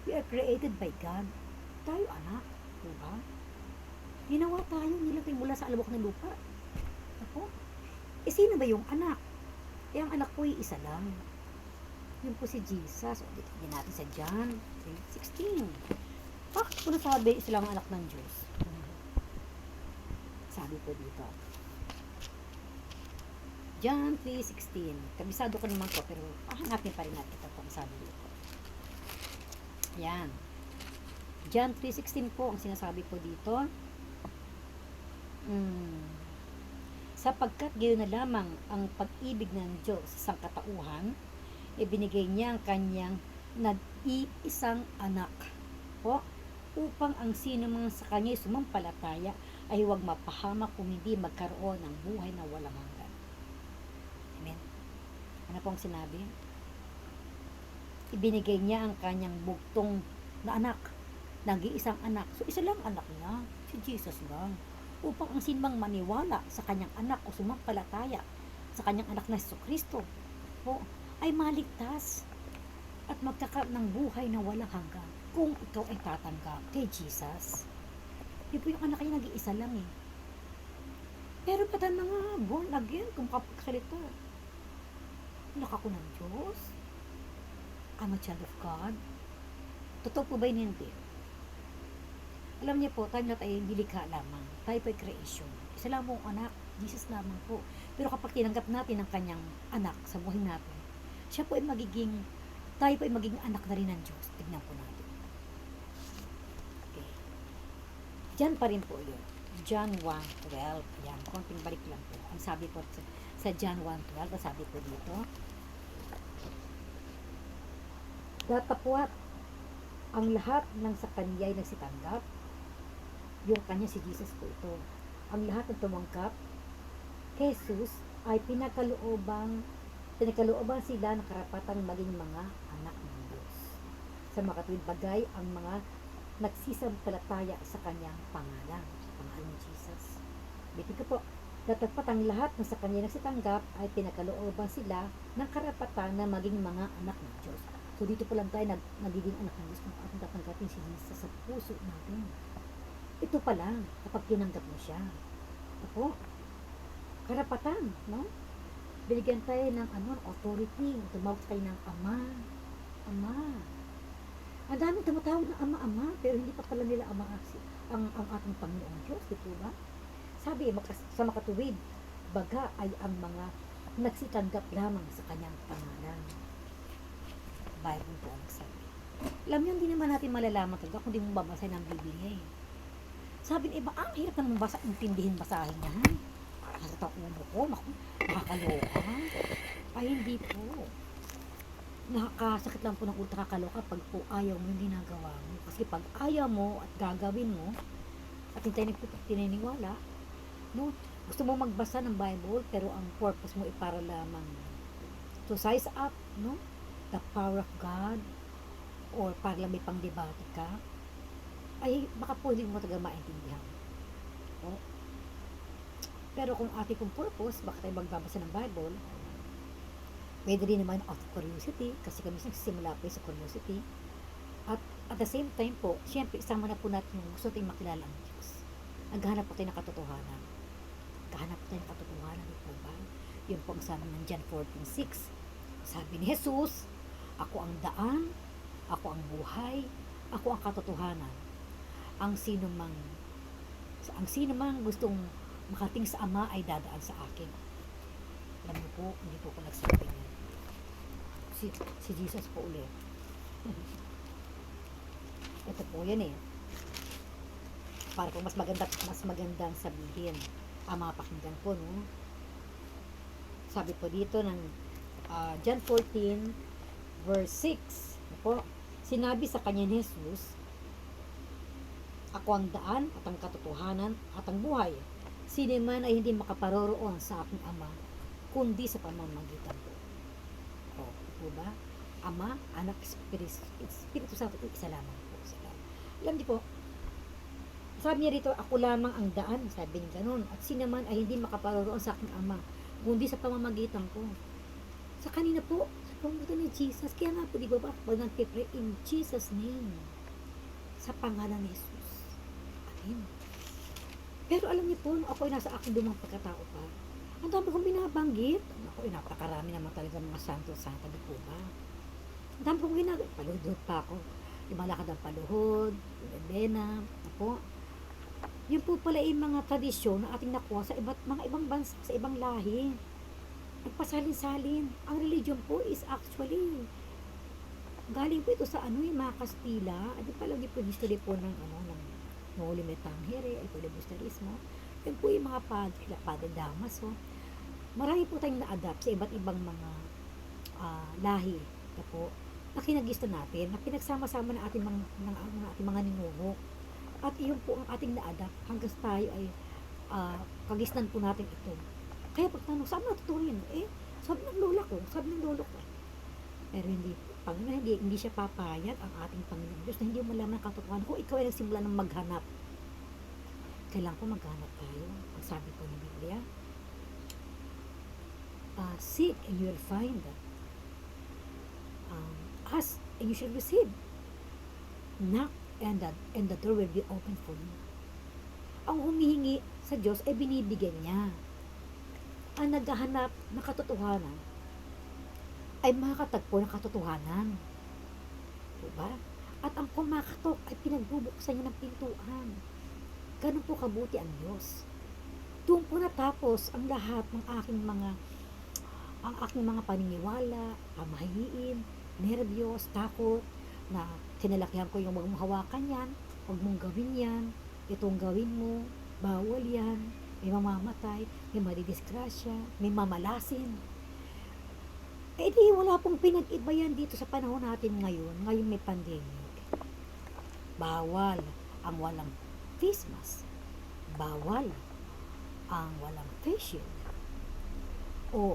We are created by God. Tayo anak. Diba? Ginawa tayo, nilagay mula sa alabok ng lupa. Ako? Sino ba yung anak? Ang anak ko ay isa lang. Yun po si Jesus. O, dito natin sa John 3:16. Bakit po nasabi, isa lang ang anak ng Diyos? Sabi po dito. John 3:16. Kabisado ko naman po, pero hanapin pa rin natin ito po ang sabi dito. Yan. John 3:16 po ang sinasabi po dito. Sapagkat gayon na lamang ang pag-ibig ng Diyos sa sangkatauhan, ibinigay niya ang kanyang nag-iisang anak po, upang ang sino man sa kanya sumampalataya ay huwag mapahamak kung hindi magkaroon ng buhay na walang hanggan. Amen. Ano pong sinabi? Ibinigay niya ang kanyang bugtong na anak, nag-iisang anak. So isa lang anak niya, si Jesus lang, upang ang sinumang maniwala sa kanyang anak o sumampalataya sa kanyang anak na Jesucristo po ay maligtas at magkakaroon ng buhay na walang hanggan kung ikaw ay tatanggap kay Jesus. Yun po yung anak niya, nag-iisa lang eh. Pero pata mga born again, kung kapagsalita, anak ako ng Diyos, I'm a child of God. Totoo po ba yun? Hindi. Alam niyo po, tayo na tayo nilikha lamang. Tayo po ay creation. Isa lang pong anak, Jesus lamang po. Pero kapag tinanggap natin ang kanyang anak sa buhay natin, siya po ay magiging, tayo po ay magiging anak na rin ng Diyos. Tignan po natin. Okay. Diyan pa rin po yun. John 1:12. Ayan, konting balik lang po. Ang sabi po sa John 1:12, sabi po dito, datapwat ang lahat ng sa kanya ay nagsitanggap. Yung kanya si Jesus po ito. Ang lahat ng tumanggap kay Jesus ay pinagkalooban sila ng karapatang maging mga anak ng Diyos. Sa makatuwid bagay ang mga nagsisampalataya sa kanyang pangalan. Pangalan ni Jesus. Bitin ko po, datapat ang lahat ng sa kanya nagsitanggap ay pinagkalooban sila ng karapatan na maging mga anak ng Diyos. So dito po lang tayo nagiging anak ng Diyos kung ating tatanggapin si Jesus sa puso natin. Ito pa lang, kapag tinanggap mo siya. Ako, karapatan, no? Binigyan tayo ng authority. Tumawag tayo ng Ama. Ama. Ang daming tumatawag ng Ama, pero hindi pa pala nila Ama ang ating Panginoong Diyos. Dito ba? Sabi, sa makatuwid, baga ay ang mga nagsitanggap lamang sa kanyang pangalan. Bible po ang sabi. Alam niyo, hindi naman natin malalaman talaga kung di mo babasa ng Biblia eh. Sabi ng iba, hirap naman intindihin basahin niya. Nakakata ulo ko, nakakaloka. Ay, hindi po. Nakakasakit lang po ng ulo, nakakaloka pag po ayaw mo yung ginagawa mo. Kasi pag ayaw mo at gagawin mo, at hindi tayo tininiwala, no? Gusto mo magbasa ng Bible, pero ang purpose mo ay para lamang to size up, no? The power of God, or para lang may pang-debate ka, ay baka po hindi mo talaga maintindihan. Oh. Pero kung ating kong purpose, baka tayo magbabasa ng Bible, pwede rin naman out of curiosity, kasi kami nagsisimula po sa curiosity, at the same time po, syempre isama na po natin yung gusto tayong makilala ang Diyos. Naghahanap po tayo ng katotohanan. Naghahanap po tayo ng katotohanan, di po ba? Yun po ang sabi ng John 14:6. Sabi ni Jesus, ako ang daan, ako ang buhay, ako ang katotohanan. Ang sino mang gustong makating sa Ama ay dadaan sa akin. Alam niyo po, hindi po ko nagsabi niya. Si Jesus po ulit. Ito po yan eh. Para po mas magandang sabihin. Mapakinggan po, no? Sabi po dito ng John 14 verse 6. Ano po? Sinabi sa kanya ni Jesus, "Ako ang daan at ang katotohanan at ang buhay. Sino man ay hindi makaparoroon sa aking Ama, kundi sa pamamagitan ko." O, po ba? Ama, Anak, Espiritu Santo, isa lamang po sila. Alam niyo po, sabi niya rito, "Ako lamang ang daan," sabi niya ganun. "At sino man ay hindi makaparoroon sa aking Ama, kundi sa pamamagitan ko." Sa kanina po, sa pamamagitan ni Jesus. Kaya nga po, di ba ba, pag nagpipray, in Jesus' name, sa pangalan ni Jesus. Amen. Pero alam niyo po, ako ay nasa aking lumang pagkatao pa, ang dami kong binabanggit. Ako ay napakarami naman talaga mga santo-santa, di po ba? Ang dami kong ginagawa. Paluhod pa ako. Lumalakad ang paluhod, bena, po. Yun po pala yung mga tradisyon na ating nakuha sa mga ibang bansa, sa ibang lahi. Nagpasalin-salin. Ang religion po is actually galing po ito sa yung mga Kastila. Di pa lang po history po ng ng Noli Me Tangere, el filibusterismo. Yan po yung mga Padre Damaso. Marami po tayong na-adapt sa iba't ibang mga lahi na po na kinagista natin, na pinagsama-sama ng ating mga ninuno. At iyon po ang ating na-adapt hanggang tayo ay kagisnan po natin ito. Kaya pagtanong, saan natutunin? Sabi ng lola ko, sabi ng lolo ko. Pero hindi, Panginoon, hindi siya papayag ang ating Panginoon Diyos na hindi mo malaman ang katotohanan. Kung ikaw ay nagsimula ng maghanap, kailangan po maghanap tayo. Ang sabi po ng Biblia, seek and you will find. Ask and you shall receive. Knock and the door will be open for you. Ang humihingi sa Diyos ay binibigyan niya. Ang naghahanap ng katotohanan ay makakatagpo ng katotohanan. Diba? At ang kumakatok ay pinagbubuksan niya ng pintuan. Ganun po kabuti ang Diyos. Doon po natapos ang lahat ng aking mga paniniwala, pamahiin, nerbiyos, takot, na tinalakihan ko yung huwag mong hawakan yan, huwag mong gawin yan, itong gawin mo, bawal yan, may mamamatay, may madidisgrasya, may mamalasin. Di wala pong pinag-iba yan dito sa panahon natin ngayon may pandemic. Bawal ang walang face mask. Bawal ang walang face shield.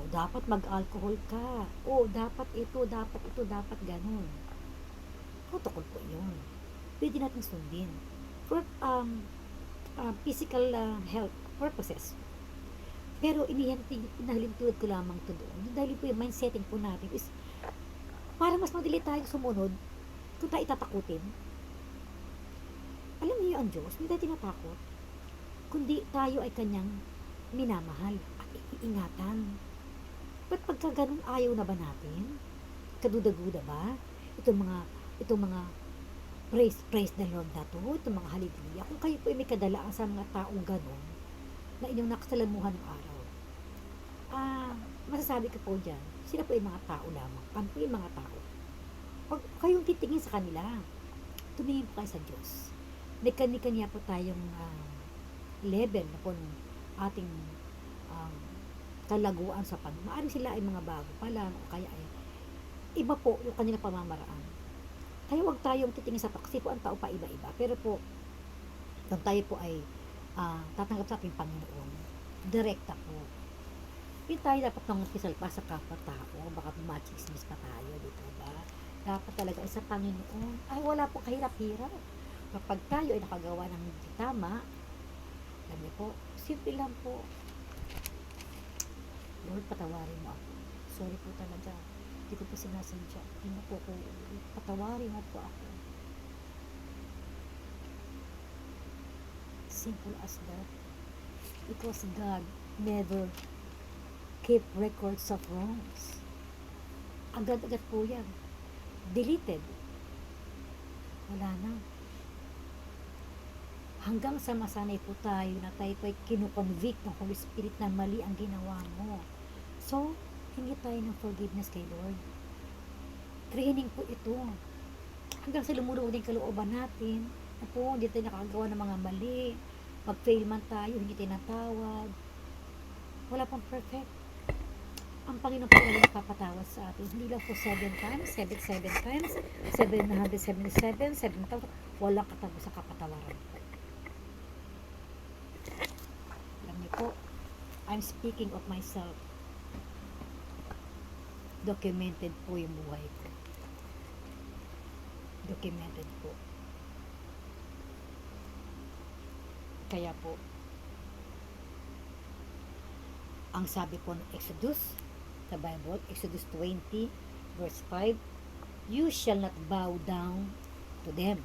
Dapat mag-alcohol ka. Dapat ito, dapat ganun. Protocol po yun. Pwede natin sundin. For physical health purposes. Pero inahalintulad ko lamang ito doon. Dahil po yung mindsetting po natin is para mas madali tayo sumunod kung tayo itatakutin. Alam niyo ang Diyos, hindi tayo tinatakot. Kundi tayo ay kanyang minamahal at iingatan. Ba't pagka ganun ayaw na ba natin? Kaduda-guda ba? Itong mga praise the Lord na to, itong mga hallelujah. Kung kayo po ay may kadalaan sa mga taong ganun, na inyong nakasalamuhan ng araw, masasabi ko po dyan, sila po ay mga tao lamang. Ano po yung mga tao? Huwag kayong titingin sa kanila. Tumingin po kayo sa Diyos. May kanya-kanya po tayong level na po ng ating kalaguan sa maaari sila ay mga bago pa lang, o kaya ay iba po yung kanilang pamamaraan. Kaya huwag tayong titingin sa kasi po ang tao pa iba-iba. Pero po, kung tayo po ay tatanggap sa ating Panginoon, direkta po. Hindi tayo dapat nangupisal pa sa kapwa-tao, baka machismis pa tayo, dito ba? Dapat talaga ay sa Panginoon, ay wala po kahirap-hirap. Kapag tayo ay nakagawa ng hindi tama, alam niyo po, simple lang po. Lord, patawarin mo ako. Sorry po talaga. Hindi ko po sinasadya. Hindi po ko, patawarin mo po ako. Simple as that. Because God never keep records of wrongs. Agad-agad po yan. Deleted. Wala na. Hanggang sa masanay po tayo na tayo po ay kinukonvict ng Holy Spirit na mali ang ginawa mo. So, hingi tayo ng forgiveness kay Lord. Training po ito. Hanggang sa lumuluod yung kalooban natin, na po, hindi tayo nakagawa ng mga mali. Mag-fail man tayo, hindi tayo natawad. Wala pang perfect. Ang Panginoon po ay nagpapatawad sa atin. Hindi lang po 7 times, 7 times, 777, 7,000. Walang katapos sa kapatawaran. Alam niyo po, I'm speaking of myself. Documented po yung buhay ko. Documented po. Kaya po, ang sabi po ng Exodus, sa Bible, Exodus 20, verse 5, you shall not bow down to them,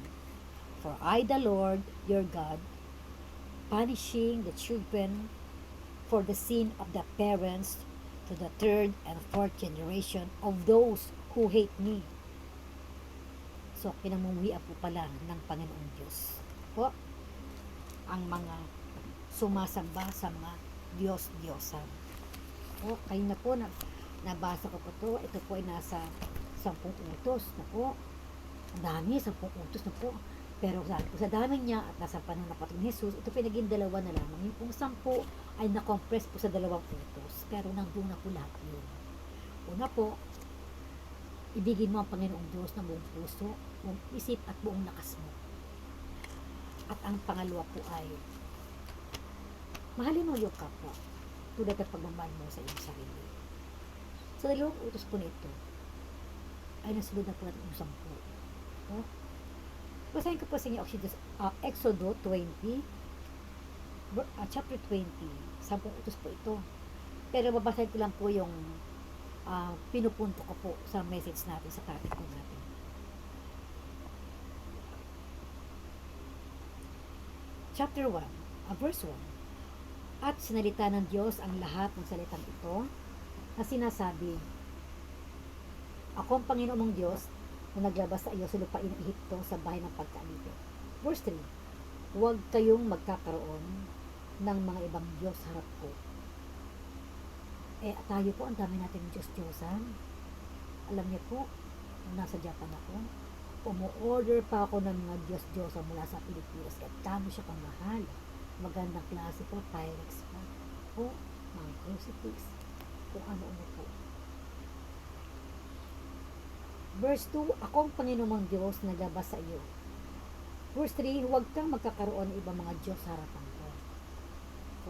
for I, the Lord, your God, punishing the children for the sin of the parents to the third and fourth generation of those who hate me. So, pinamumuhian po pala ng Panginoong Diyos po ang mga sumasamba sa mga Diyos-Diyosan. O, kayo na po, nabasa ko po to. Ito po ay nasa 10 utos na po. Ang dami, 10 utos na po. Pero sa dami niya at nasa panahon na patong Jesus, ito po naging dalawa na lamang. Yung pong 10 ay na-compress po sa 2 utos. Pero nandun na po lahat yun. Una po, ibigin mo ang Panginoong Diyos ng buong puso, buong isip at buong lakas mo. At ang pangalawa po ay, mahalin mo yung kapwa, tulad ng pagmamahal mo sa iyong sarili. Sa 2 utos po nito, ay nasunod na po natin yung 10. Oh? Basahin ko po sa inyo Exodo 20, chapter 20, 10 utos po ito. Pero babasahin ko lang po yung pinupunto ko po sa message natin, sa topic ko natin. Chapter 1, verse 1. At sinalita ng Diyos ang lahat ng salitang ito na sinasabi, ako ang Panginoon mong Diyos na naglabas sa iyo sa lupain ng Ehipto sa bahay ng pagkaalipin. Verse 3. Huwag kayong magkakaroon ng mga ibang Diyos harap ko. Tayo po, ang dami natin Diyos-Diyosan. Alam niyo po, nasa Japan ako, umu-order pa ako ng mga Diyos-Diyosan mula sa Pilipinas. At kamo siya pang mahal. Magandang klase po, Pyrex pa. O, mga crucifix. Kung ano-ano po. Verse 2, ako ang Panginoon mong Diyos na naglabas sa iyo. Verse 3, huwag kang magkakaroon ng ibang mga Diyos sa harapan ko.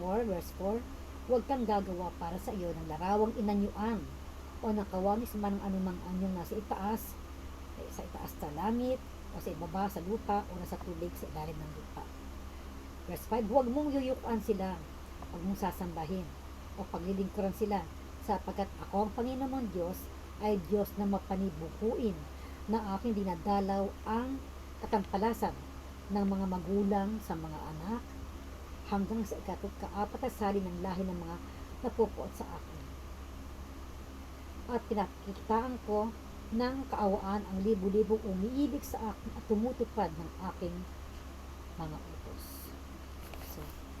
4, verse 4, huwag kang gagawa para sa iyo ng larawang inanyuan o ng kawangis man ng anumang anyong nasa itaas, sa itaas sa langit, o sa ibaba sa lupa, o nasa tubig sa ilalim ng lupa. Verse 5, huwag mong yuyukuan sila, huwag mong sasambahin, o paglilingkuran sila, sapagkat ako ang Panginoon mong Diyos, ay Diyos na mapanibukuin, na aking dinadalaw ang katampalasan ng mga magulang sa mga anak, hanggang sa ika-4 na sali ng lahi ng mga napupuot sa akin. At pinakikitaan ko ng kaawaan ang libu-libong umiibig sa akin at tumutupad ng aking mga utos.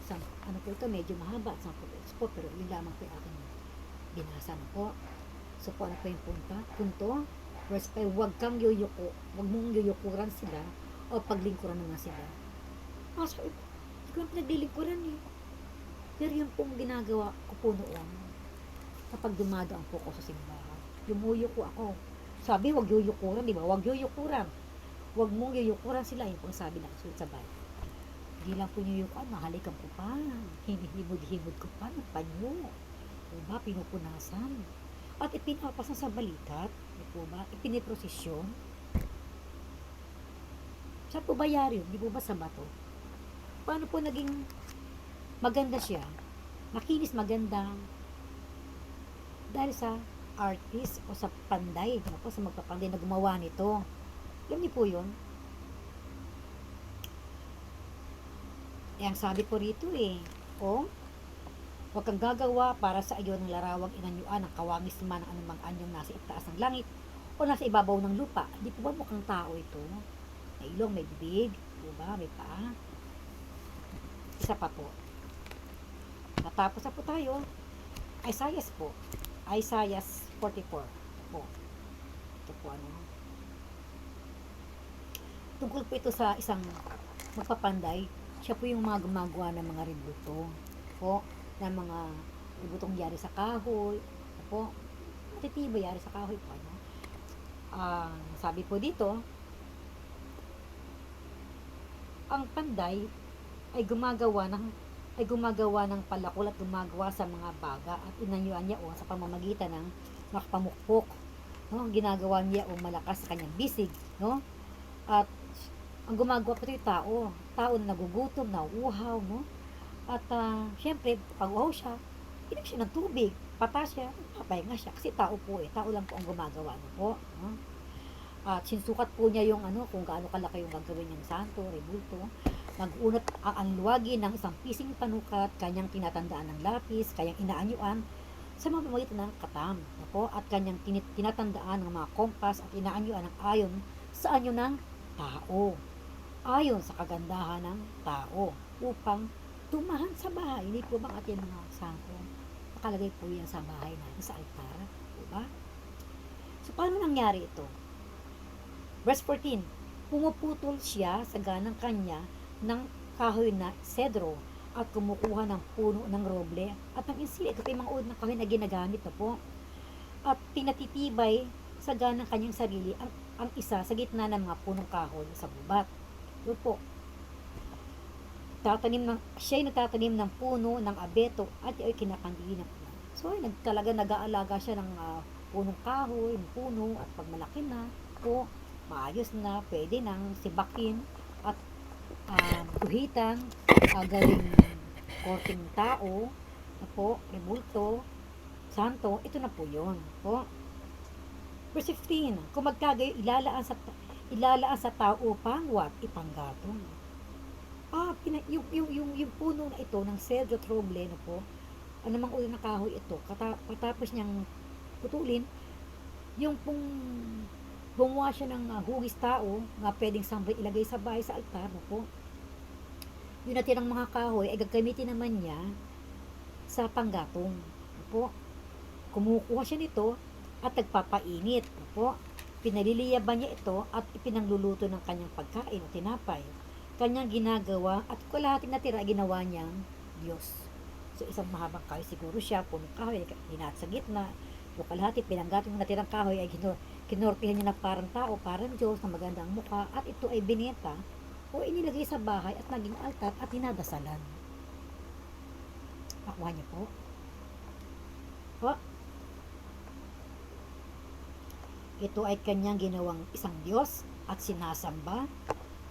So, ano po ito? Medyo mahaba, 10 po, pero yun lamang po yung aking binasa na po. So, po ano po yung punto? Verse 5, huwag kang yuyuko, huwag mong yuyukuran sila o paglingkuran naman sila. So, hindi ko na pinaglilingkuran eh. Pero yung pong ginagawa ko po noon, kapag dumadaan po ako sa simbahan, yumuyuko ako. Sabi, huwag yuyukuran, di ba? Huwag yuyukuran. Huwag mong yuyukuran sila. Yung pong sabi na sulit sa Bible. Hindi lang po yuyukuran, mahalikan ko pa. Hinihimod-himod ko pa ng panyo. Diba? Pinupunasan. At ipinapasan sa balikat. Di po ba? Ipiniprosesyon. Saan po bayari yun? Di po ba sa bato? Paano po naging maganda siya? Makinis, maganda. Dahil sa artist o sa panday. Ano po, sa magpapanday na gumawa nito. Alam niyo po yun? Ang sabi ko rito huwag kang gagawa para sa iyo ng larawang inanyuan ng kawangis man ng anumang anyong nasa itaas ng langit o nasa ibabaw ng lupa. Di po ba mukhang tao ito? May ilong, may bibig, diba? May paa. Isa pa po. Natapos na po tayo. Isaiah po. Isaiah 44 po. Ito po tungkol po ito sa isang magpapanday. Siya po yung mga gumagawa ng mga ributo po, ng mga ributong yari sa kahoy, Po, matitibay yari sa kahoy po, ano? Sabi po dito, ang panday ay gumagawa ng palakol at gumagawa sa mga baga at inanyuan niya o sa pamamagitan ng makapamukpok, no? Ginagawa niya o malakas sa kanyang bisig, no? At ang gumagawa pa ito yung tao na nagugutom, nauuhaw, no? At syempre, pag uhaw siya, inom siya ng tubig, pata siya, papahinga siya, kasi tao po tao lang po ang gumagawa, no po, no? At sinsukat po niya yung kung gaano kalaki yung gagawin niyang santo, rebulto. Nag-unat ang luwagi ng isang pising panukat, kanyang tinatandaan ng lapis, kanyang inaanyuan sa mga pamamagitan ng katam, no po, at kanyang tinatandaan ng mga kompas at inaanyuan ng ayon sa anyo ng tao, ayon sa kagandahan ng tao, upang tumahan sa bahay. Hindi po bang ating mga santo, nakalagay po yan sa bahay natin, sa altar, po ba? So, paano nangyari ito? Verse 14, pumuputol siya sa ganang kanya ng kahoy na cedro at kumukuha ng puno ng roble at ng insili. Ito po yung mga uod ng kahoy na ginagamit na po. At pinatitibay sa ganang kanyang sarili ang isa sa gitna ng mga punong kahoy sa gubat. Ito po. Siya ay nagtatanim ng puno ng abeto at ay kinakandili ng puno. So, talaga nag-aalaga siya ng punong kahoy, ng puno, at pag malaki na po, maayos na, pwede nang sibakin at guhitan, gawing korting tao, na po, rebulto, santo, ito na po yun. Po. Verse 15, kung magkagayo, ilalaan sa tao upang ipanggatong. Yung puno na ito ng cedro troble, no po, anumang ulo ng kahoy ito, katapos niyang putulin, yung pong gumawa siya ng hugis tao na pwedeng ilagay sa bahay sa altar, no po. Yung natirang mga kahoy ay gagamitin naman niya sa panggatong, no po. Kumukuha siya nito at nagpapainit, no po. Pinaliliyaban niya ito at ipinangluluto ng kanyang pagkain o tinapay. Kanyang ginagawa at kalahating natira ginawa niyang Diyos. So, isang mahabang kahoy siguro siya, punong kahoy, hinat sa gitna, o kalahati, pinanggatong natirang kahoy ay kinortihan niya na parang tao, parang Diyos na magandang mukha, at ito ay binenta o inilagay sa bahay at naging altar at dinadasalan. Nakuha niyo po? Po? Ito ay kanyang ginawang isang Diyos at sinasamba.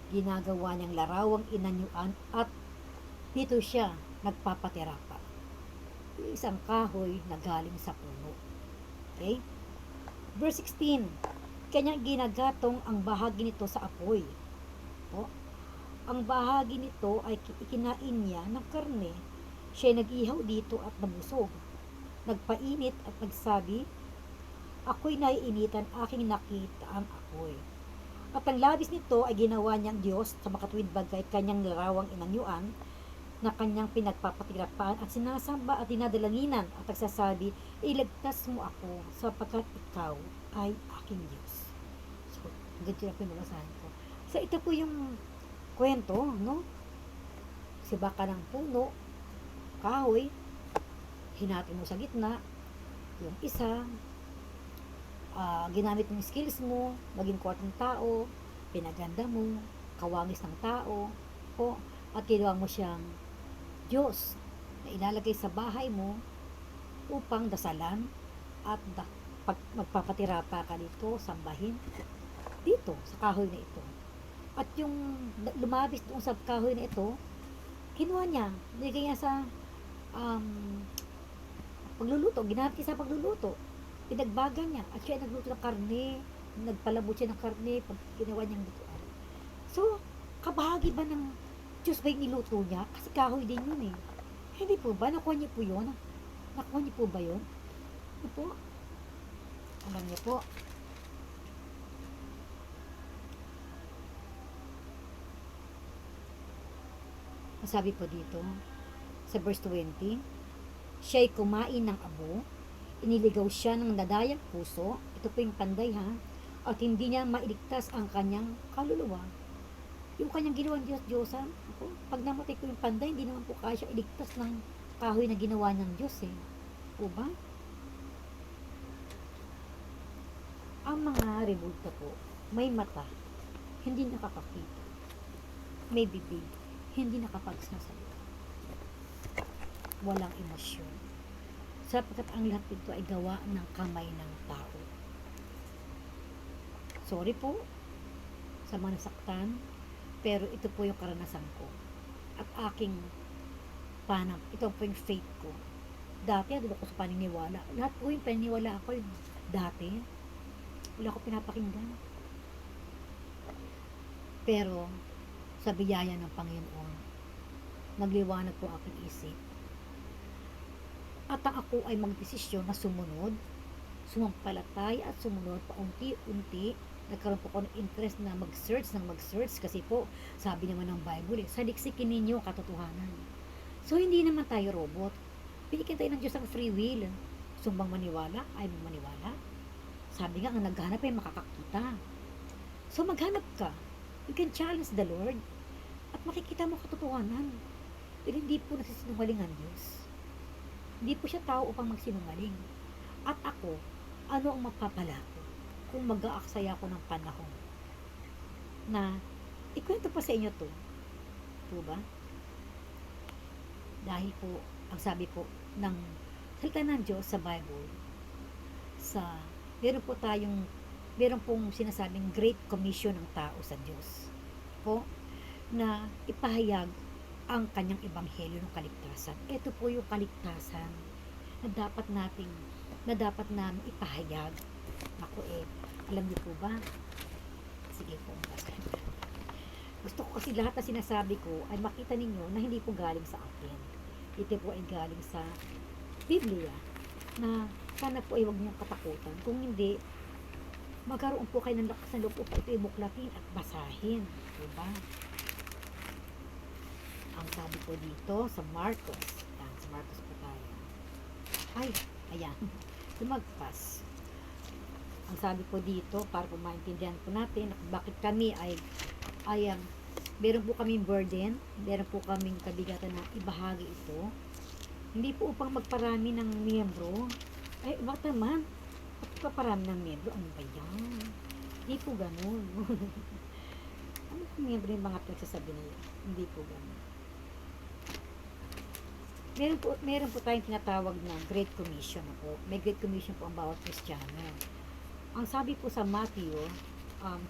Ginagawa niyang larawang inanyuan at dito siya nagpapatira pa. Isang kahoy na galing sa puno. Okay? Verse 16, kanyang ginagatong ang bahagi nito sa apoy. O, ang bahagi nito ay ikinain niya ng karne. Siya nag-ihaw dito at nabusog. Nagpainit at nagsabi, ako'y naiinitan, aking nakita ang apoy. At ang labis nito ay ginawa niyang Diyos sa makatuwid bagay, kanyang larawang inanyuan, na kanyang pinagpapatirapan at sinasamba at dinadalanginan at nagsasabi, iligtas mo ako sapagkat ikaw ay aking Diyos. So, ganito na po yung mabasahan ko. So, ito po yung kwento, no? Sibaka ng puno, kahoy, hinati mo sa gitna, yung isa, ginamit mo yung skills mo, maging kwartong tao, pinaganda mo, kawangis ng tao, po, at ginawa mo siyang Diyos na ilalagay sa bahay mo upang dasalan at pag magpapatira pa ka dito, sambahin dito sa kahoy na ito. At yung lumabis doon sa kahoy na ito, kinuha niya, nilagay niya sa pagluluto, ginamit niya sa pagluluto, pinagbaga niya, at siya nagluto ng karne, nagpalabot siya ng karne, pag ginawa niyang lutuan. So, kabahagi ba ng Diyos ba yung niluto niya? Kasi kahoy din yun eh. Hindi po ba? Nakuha niyo po yun? Nakuha niyo po ba yun? Ano po? Alam niyo po. Masabi po dito, sa verse 20, siya'y kumain ng abo, iniligaw siya ng nadayang puso, ito po yung panday ha, at hindi niya mailigtas ang kanyang kaluluwa. Yung kanyang ginawang Diyos-Diyosan, pag namatay ko yung panday, hindi naman po kaya siya iligtas ng kahoy na ginawa niyang Diyos eh. O ba? Ang mga rebulto po, may mata, hindi nakakakita. May bibig, hindi nakapagsasalita. Walang emosyon. Sapagkat ang lahat ito ay gawa ng kamay ng tao. Sorry po sa mga nasaktan, pero ito po yung karanasan ko. At aking ito po yung faith ko. Dati, doon ako sa paniniwala. Lahat po yung paniniwala ako yung dati. Wala ko pinapakinggan. Pero, sa biyaya ng Panginoon, nagliwanag po aking isip. At ako ay magdesisyon na sumampalatay at sumunod paunti-unti. Nagkaroon po ako ng interest na mag-search kasi po, sabi naman ng Bible, saliksikin ninyo katotohanan. So, hindi naman tayo robot. Binigyan tayo ng Diyos ang free will. Sumbang maniwala, ay maniwala. Sabi nga, ang naghahanap ay makakakita. So, maghanap ka. You can challenge the Lord. At makikita mo katotohanan. Pero hindi po nagsisinungaling ang Diyos. Hindi po siya tao upang magsinungaling. At ako, ano ang mapapala ko kung mag-aaksaya ako ng panahon na ikwento pa sa inyo to? Po ba? Dahil po, ang sabi po ng salita ng Diyos sa Bible, meron pong sinasabing Great Commission ng tao sa Diyos po, na ipahayag ang kanyang ebanghelyo ng kaligtasan. Ito po yung kaligtasan na dapat namin ipahayag. Ako alam niyo po ba? Sige po, gusto ko kasi lahat na sinasabi ko ay makita ninyo na hindi po galing sa akin. Ito po ay galing sa Biblia, na sana po ay huwag niyong katakutan. Kung hindi, magkaroon po kayo ng lakas ng loob po ito ibuklatin at basahin. Diba? Ang sabi po dito sa Marcos. Yan, sa Marcos po tayo. Ayan. Lumagpas. Ang sabi po dito, para po maintindihan po natin bakit kami meron po kaming burden, meron po kaming kabigatan na ibahagi ito. Hindi po upang magparami ng miyembro. Bakit naman? Paparami ng miyembro? Ano ba yan? Hindi po ganun. Ano po miyembro yung mga pinagsasabi nila? Hindi po ganun. Meron po tayong tinatawag na Great Commission po. May Great Commission po ang bawat Kristiyano. Ang sabi po sa Matthew,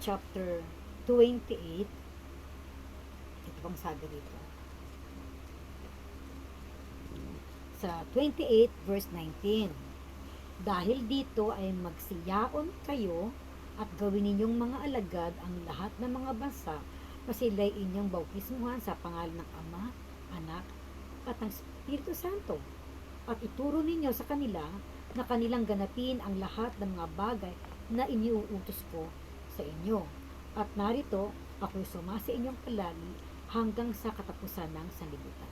chapter 28, ito pang sabi dito. Sa 28 verse 19, dahil dito ay magsiyaon kayo at gawin ninyong mga alagad ang lahat ng mga bansa na sila'y inyong bautismuhan sa pangalan ng Ama, Anak, at ng Espiritu Santo. At ituro ninyo sa kanila na kanilang ganapin ang lahat ng mga bagay na iniuutos ko sa inyo. At narito, ako'y sumasa inyong palagi hanggang sa katapusan ng sanlibutan.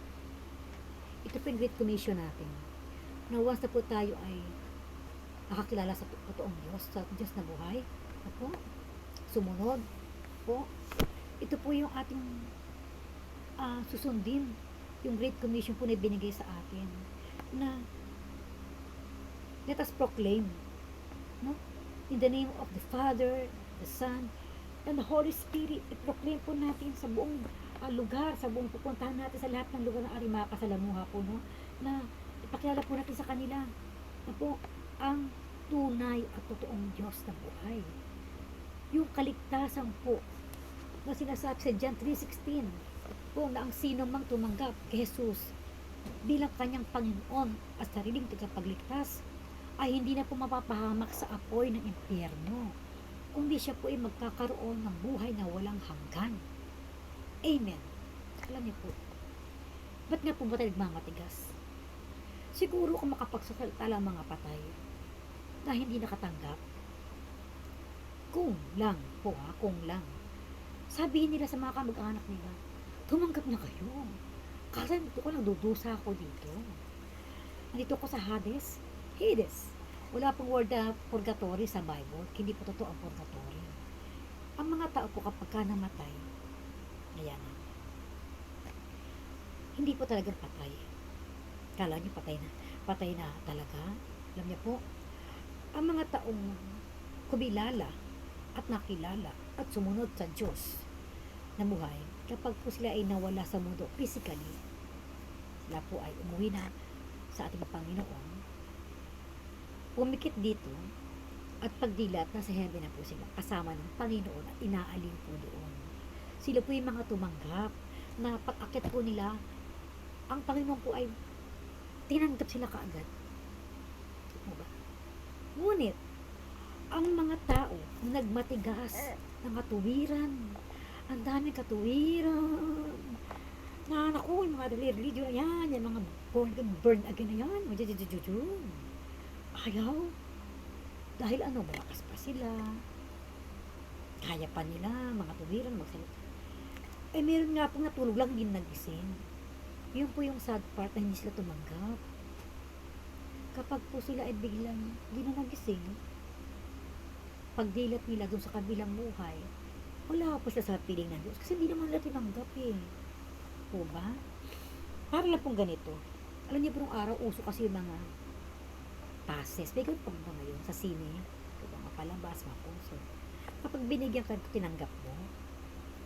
Ito po yung Great Commission natin. Na once na po tayo ay nakakilala sa totoong Diyos, sa Diyos na buhay, po, sumunod po, ito po yung ating susundin, yung Great Commission po na binigay sa atin, na let us proclaim, no? In the name of the Father, the Son, and the Holy Spirit. I-proclaim po natin sa buong lugar, sa buong pupuntahan natin, sa lahat ng lugar ng Arimaka, sa Lamuha po, no? Na ipakilala po natin sa kanila na po ang tunay at totoong Diyos na buhay. Yung kaligtasan po na sinasabi sa John 3:16 po, na ang sino mang tumanggap kay Jesus bilang kanyang Panginoon at sariling tagapagligtas ay hindi na po mapapahamak sa apoy ng impyerno, kundi siya po ay magkakaroon ng buhay na walang hanggan. Amen. Alam niyo po, ba't nga po ba tayo nagmamatigas? Siguro kung makapagsasalita lang mga patay na hindi nakatanggap, kung lang. Sabihin nila sa mga kamag-anak nila, tumanggap na kayo. Kasi dito ko nagdudusa ako dito. Nandito ko sa Hades. Wala pong word na purgatory sa Bible. Hindi po totoo ang purgatory. Ang mga tao po kapag ka namatay, ayan, hindi po talagang patay. Kala niyo patay na talaga. Alam niyo po, ang mga taong kumilala at nakilala at sumunod sa Diyos na buhay, kapag po sila ay nawala sa mundo physically, sila po ay umuwi na sa ating Panginoon, pumikit dito, at pagdilat, nasa heaven na po sila, kasama ng Panginoon at inaalin po doon. Sila po yung mga tumanggap na pag-akit po nila, ang Panginoon po ay tinanggap sila kaagad. Diba ba? Ngunit, ang mga tao na nagmatigas ng katuwiran, ang daming katuwiran, na naku, yung mga religion na yan, yung mga burn again na yan, ayaw, dahil ano, malakas pa sila, kaya pa nila, mga tuwiran, magsalita. Eh, meron nga pong natulog lang, hindi nagising. Yun po yung sad part na hindi sila tumanggap. Kapag po sila ay biglang hindi na nagising, pagdilat nila dun sa kabilang buhay, wala po sila sa piling ng Diyos. Kasi hindi naman nila tinanggap eh. Po ba? Para lang pong ganito. Alam niyo po nung araw, uso kasi yung mga passes. May ganun pa ba ngayon sa sine? Mga palabas, mga concert. Kapag binigyan ka, tinanggap mo,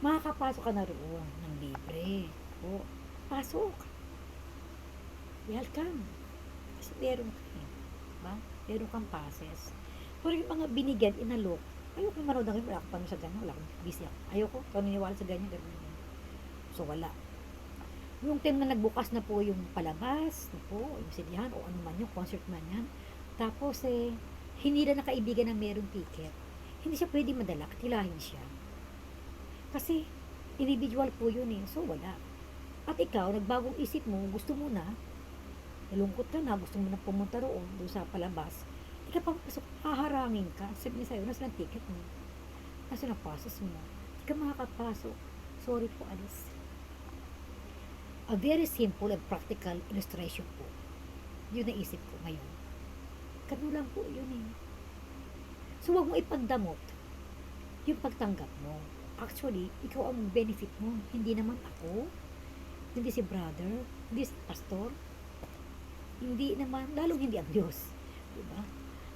makakapasok ka na roon ng libre. O, pasok. Welcome. Kasi meron ka eh. Ba? Meron kang passes. Pero yung mga binigyan, inalok, ayoko manood ng wala ko pa sa ganyan, wala akong busy ako. Ayoko, paniniwala sa ganyan, ganyan. So, wala. Yung time na nagbukas na po yung palabas, na po, yung sinihan, o ano man yung concert man yan, tapos hindi na nakaibigan na merong ticket. Hindi siya pwede madala, katilahin siya. Kasi, individual po yun eh, so wala. At ikaw, nagbagong isip mo, gusto mo na, nalungkot ka na, gusto mo na pumunta roon, doon sa palabas, hindi ka papasok, haharangin ka, sabi niya sa'yo, nasa ng ticket mo, nasa ng passes mo, hindi ka makakapasok, sorry po, alis. A very simple and practical illustration po. Yun na isip ko ngayon. Ganun lang po yun eh. So, huwag mo ipagdamot yung pagtanggap mo. Actually, ikaw ang benefit mo. Hindi naman ako. Hindi si brother. Hindi si pastor. Hindi naman, lalong hindi ang Diyos. Diba?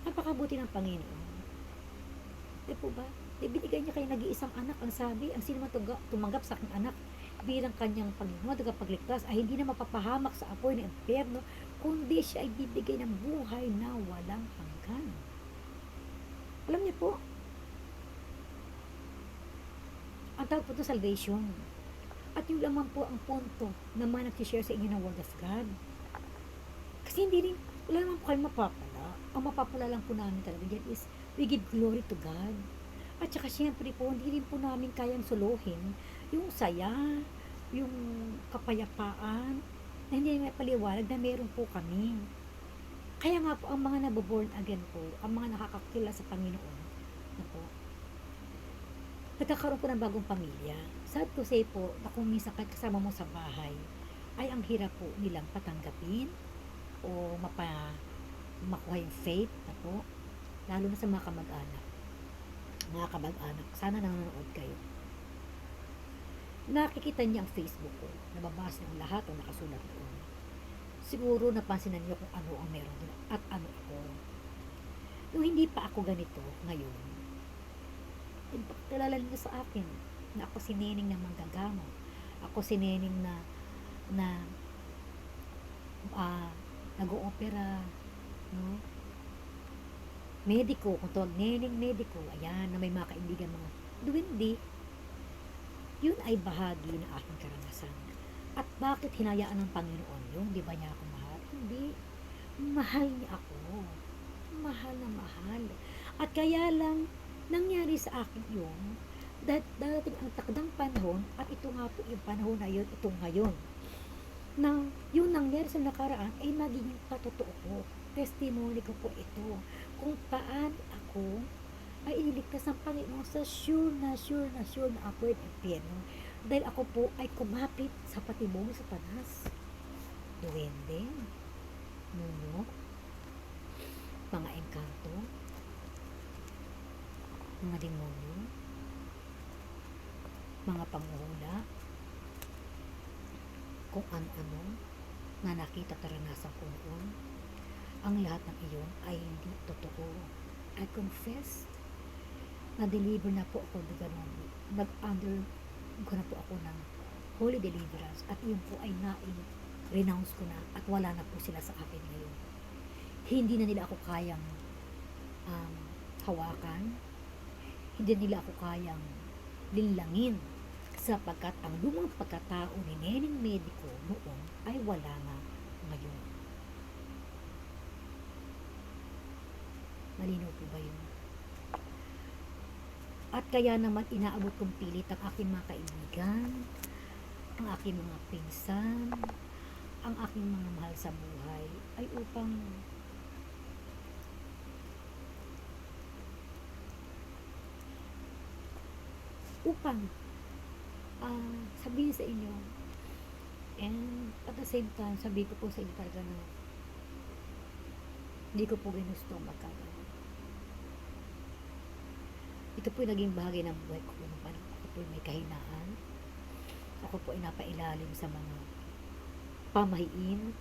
Napakabuti ng Panginoon. Di po ba? Binigay niya kayo nag-iisang anak. Ang sabi, ang sino man tumanggap sa aking anak bilang kanyang Panginoon, tagapagligtas, ay hindi na mapapahamak sa apoy ng impyerno, kundi siya ay bibigay ng buhay na walang hanggan. Alam niyo po, ang tawag po ito salvation. At yung lamang po ang punto na mga nag-share sa inyo ng Word of God. Kasi hindi rin, wala naman po kayo mapapala. Ang mapapala lang po namin talaga dyan is, we give glory to God. At saka syempre po, hindi rin po namin kayang suluhin yung saya, yung kapayapaan, na hindi may paliwanag na meron po kami. Kaya nga po, ang mga naboborn again po, ang mga nakakakila sa Panginoon, na po, nagkakaroon po ng bagong pamilya. Sad to say po, na kung minsan kasama mo sa bahay, ay ang hirap po nilang patanggapin, o makuha yung faith, na po, lalo na sa mga kamag-anak. Mga kamag-anak, sana nanonood kayo. Nakikita niya ang Facebook ko, nababasa niyo lahat ang nakasulat doon. Siguro napansinan niyo kung ano ang meron doon at ano ako. Nung hindi pa ako ganito ngayon, kilala niyo sa akin na ako si Neneng na manggagamo. Ako si Neneng na nag-oopera, no? Mediko, kung tawag Neneng Mediko, ayan, na may mga kaibigan mga duwindi. Yun ay bahagi ng aking karanasan. At bakit hinayaan ng Panginoon yun? Di ba niya ako mahal? Hindi. Mahal niya ako. Mahal na mahal. At kaya lang, nangyari sa akin yun, darating ang takdang panahon, at ito nga po yung panahon na yun, ito ngayon, na yung nangyari sa nakaraan ay magiging patotoo ko. Testimony ko po ito. Kung paano ako ay iniligtas ng Panginoon sa sure na apoy at impyerno. Dahil ako po ay kumapit sa patibong sa Satanas. Duwende, nuno, mga engkanto, mga demonyo, mga panguhula, kung ano-ano na nakita karanasan ko noon. Ang lahat ng iyon ay hindi totoo. I confess na-deliver na po ako, ganun, nag-under ko na po ako ng holy deliverance, at yun po ay renounce ko na, at wala na po sila sa akin ngayon. Hindi na nila ako kayang um, hawakan, hindi nila ako kayang linlangin, sapagkat ang lumang pagkatao ni Neneng Medico noon ay wala na ngayon. Malinaw po ba yun? At kaya naman inaabot kong pilit ang aking mga kaibigan, ang aking mga pinsan, ang aking mga mahal sa buhay, ay upang sabihin sa inyo, and at the same time sabi ko po sa inyo talaga na hindi ko po ginusto magkaganon. Ito po naging bahagi ng buhay ko nung panahon ako po may kahinaan, ako po ay napailalim sa mga pamahiin,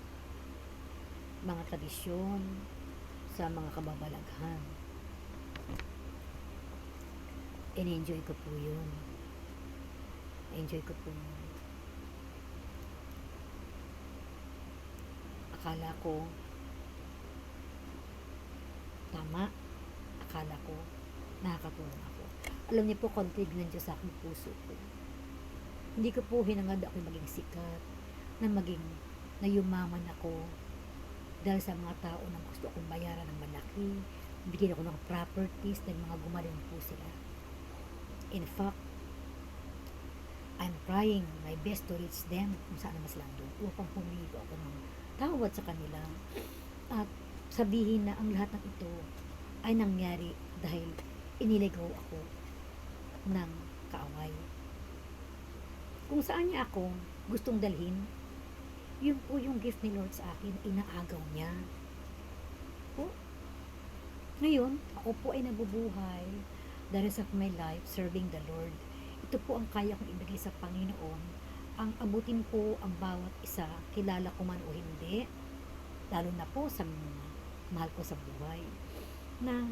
mga tradisyon, sa mga kababalaghan. In-enjoy ko po yun. Enjoy ko po yun. Akala ko tama, akala ko nakakatulong ako. Alam niyo po, config ng Diyos sa aking puso ko. Hindi ko po hinangad ako maging sikat, na yumaman ako dahil sa mga tao na gusto akong bayaran ng malaki, bigyan ako ng properties dahil mga gumaling po sila. In fact, I'm trying my best to reach them kung saan mas lang doon, upang humingi ako ng tawad sa kanila at sabihin na ang lahat ng ito ay nangyari dahil iniligaw ako ng kaaway. Kung saan niya ako gustong dalhin, yun po yung gift ni Lord sa akin, inaagaw niya. Po, ngayon, ako po ay nabubuhay the rest of my life serving the Lord. Ito po ang kaya kong ibigay sa Panginoon, ang abutin po ang bawat isa, kilala ko man o hindi, lalo na po sa mga mahal ko sa buhay, na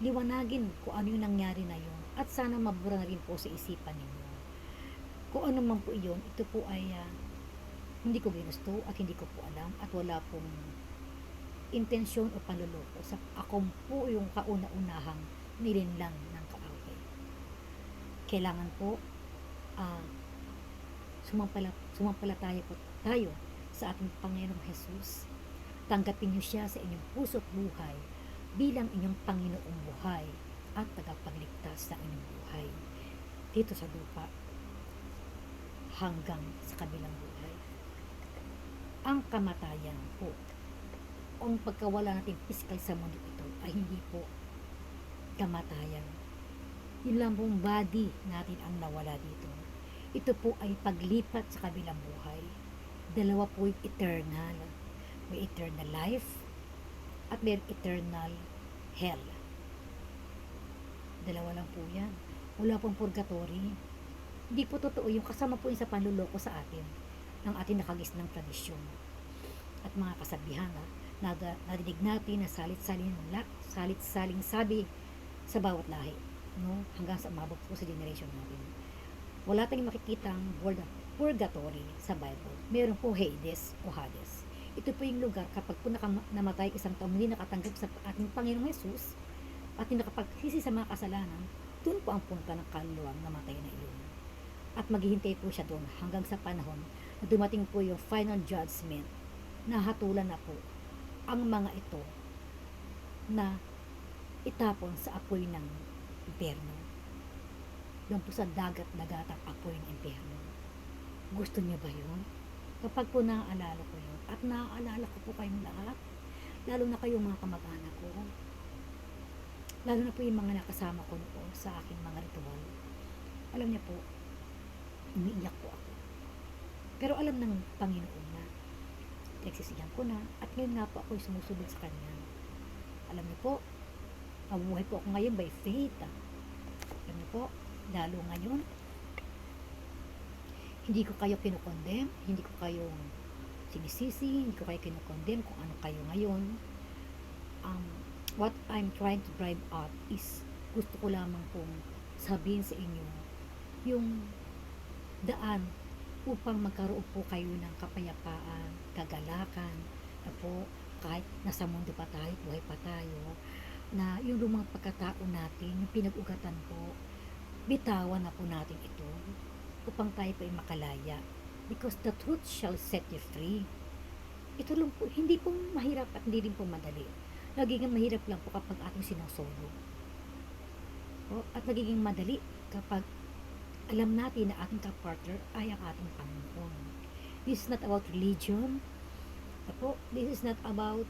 liwanagin kung ano yung nangyari na yun, at sana mabura na rin po sa isipan ninyo. Kung ano man po yun, ito po ay hindi ko ginusto at hindi ko po alam, at wala pong intensyon o panluloko. Ako po yung kauna-unahang nilinlang ng kaaway. Kailangan po sumampalataya po tayo sa ating Panginoong Jesus. Tanggapin niyo siya sa inyong puso at buhay bilang inyong Panginoong buhay at tagapagligtas ng inyong buhay dito sa lupa hanggang sa kabilang buhay. Ang kamatayan po, ang pagkawala natin physical sa mundo ito ay hindi po kamatayan. Yun lang pong body natin ang nawala dito. Ito po ay paglipat sa kabilang buhay. Dalawa po yung eternal. May eternal life at may eternal hell. Dalawa lang po yan. Wala pong purgatory. Hindi po totoo yung kasama po yung sa panluloko sa atin ng ating nakagisnang tradisyon at mga kasabihan na nadidig natin na salit-saling sabi sa bawat lahi, no? Hanggang sa umabot po sa generation natin. Wala tayong makikitang word of purgatory sa Bible. Meron po Hades o Hades. Ito po yung lugar kapag po namatay isang taong hindi nakatanggap sa ating Panginoong Jesus at hindi nakapagsisi sa mga kasalanan, doon po ang punta ng kaluluwang namatay na iyon. At maghihintay po siya doon hanggang sa panahon na dumating po yung final judgment na hatulan na po ang mga ito na itapon sa apoy ng impyerno. Doon po sa dagat-dagatang apoy ng impyerno. Gusto niyo ba yun? Kapag po naaalala ko yun, at naaalala ko po kayong lahat, lalo na kayong mga kamag-anak ko, lalo na po yung mga nakasama ko noon sa aking mga ritual, alam niya po, umiiyak po ako. Pero alam ng Panginoon na, nagsisiyan ko na, at ngayon nga po ako sumusunod sa Kanya. Alam niyo po, mabuhay po ako ngayon by faith. Alam niyo po, lalo ngayon, hindi ko kayo kinukondem, hindi ko kayo sinisisi, hindi ko kayo kinukondem kung ano kayo ngayon. What I'm trying to drive out is gusto ko lamang pong sabihin sa inyo yung daan upang magkaroon po kayo ng kapayapaan, kagalakan, na po kahit nasa mundo pa tayo, buhay pa tayo, na yung lumang pagkatao natin, yung pinag-ugatan po, bitawan na po natin ito upang tayo po ay makalaya. Because the truth shall set you free. Ito lang po, hindi po mahirap at hindi rin po madali. Nagiging mahirap lang po kapag ating sinusolo. At nagiging madali kapag alam natin na ating kapartner ay ang ating Panginoon. This is not about religion. This is not about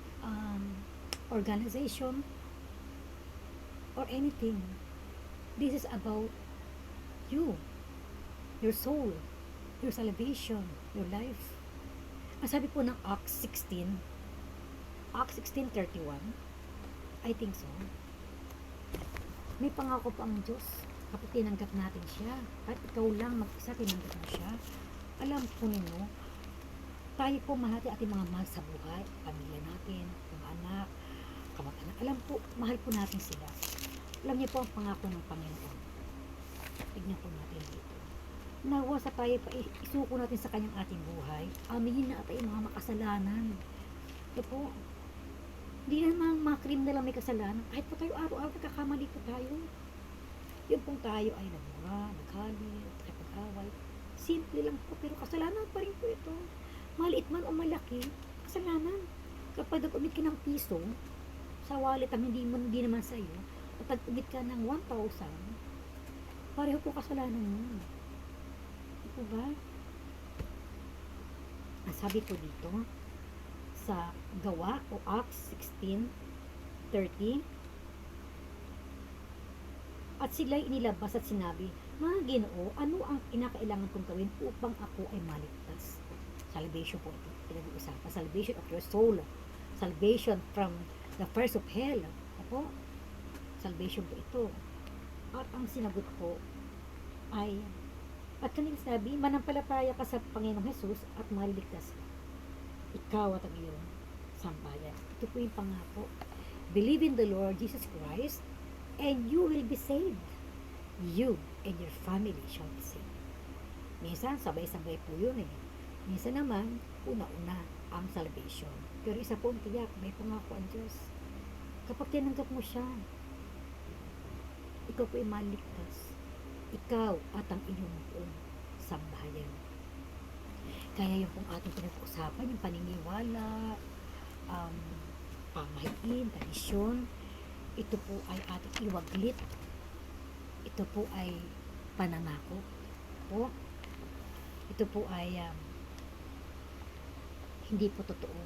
organization or anything. This is about you, your soul, your salvation, your life. Ang sabi po ng Acts 16:31, I think so, may pangako pa ang Diyos kapag tinanggap natin siya. Kahit ikaw lang mag-isa, tinanggap mo siya. Alam po ninyo, tayo po mahal natin ating mga mahal sa buhay, pamilya natin, mga anak, kamag-anak. Alam po, mahal po natin sila. Alam niyo po ang pangako ng Panginoon. Tignan po natin dito. Nawa sa tayo pa, isuko natin sa kanyang ating buhay. Aminin na tayo mga makasalanan. Ito po, hindi naman mga kriminal lang may kasalanan. Kahit po tayo araw-araw nagkakamali po tayo. Yung pong tayo ay nagmura, naghalit, nakipag-away. Simple lang po, pero kasalanan pa rin po ito. Maliit man o malaki, kasalanan. Kapag nag-umit ka ng piso, sa wallet ang hindi naman sa iyo, at nag-umit ka ng 1,000, pareho po kasalanan mo. Ito ba? Ang sabi po dito, sa Gawa o Acts 16:30, at sila'y inilabas at sinabi, mga Ginoo, ano ang kinakailangan kong gawin upang ako ay maligtas? Salvation po ito, pinag-uusapan. Salvation of your soul. Salvation from the fires of hell. Apo? Salvation po ito. At ang sinagot po ay, at kanilang sabi, manampalataya ka sa Panginoong Jesus at maliligtas ka. Ikaw at ang iyong sambayan. Ito po yung pangako. Believe in the Lord Jesus Christ and you will be saved. You and your family shall be saved. Minsan, sabay-sabay po yun eh. Minsan naman, una-una ang salvation. Pero isa po ang tiyak, may pangako ang Diyos. Kapag tinanggap mo siya, ikaw po ay maligtas. Ikaw at ang iyong buong sambahayan. Kaya yung pong ating pinag-usapan, yung paniniwala, pamahiin, tradisyon, ito po ay ating iwaglit. Ito po ay panangako. Ito po ay hindi po totoo.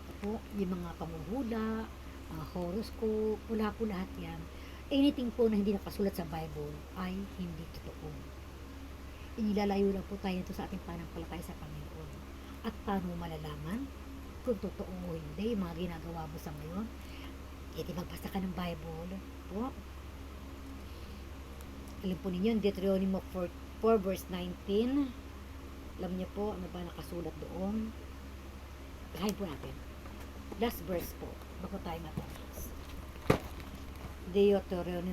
Ito po, yung mga panghuhula, mga horoscope, wala po lahat yan. Anything po na hindi nakasulat sa Bible ay hindi totoo. Inilalayo lang po tayo ito sa ating pananampalataya sa Panginoon. At paano malalaman kung totoo o hindi yung mga ginagawa mo sa ngayon? Di magbasa ka ng Bible po. Alam po ninyo, Deuteronomy 4 verse 19. Alam niyo po, ano ba nakasulat doon? Bahayin po natin. Last verse po, bago tayo matapos. Deuteronomy,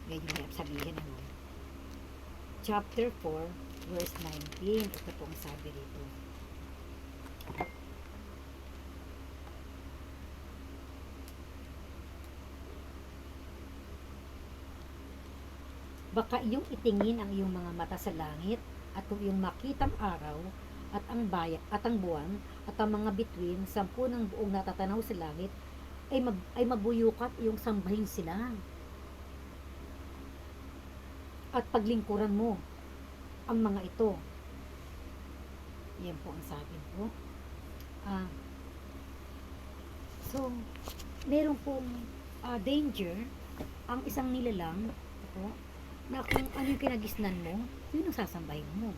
medyo may sabihin ano. Chapter 4, verse 19. Ito po ang sabi dito. Baka iyong itingin ang iyong mga mata sa langit, at kung iyong makitang araw, at ang bayak, at ang buwan, at ang mga bituin, 10 ng buong natatanaw sa langit, ay mabuyukat iyong sambahin sila. At paglingkuran mo ang mga ito. Yan po ang sabi ko. So, meron pong danger ang isang nilalang po, na kung ano yung kinagisnan mo, yun ang sasambahin mo.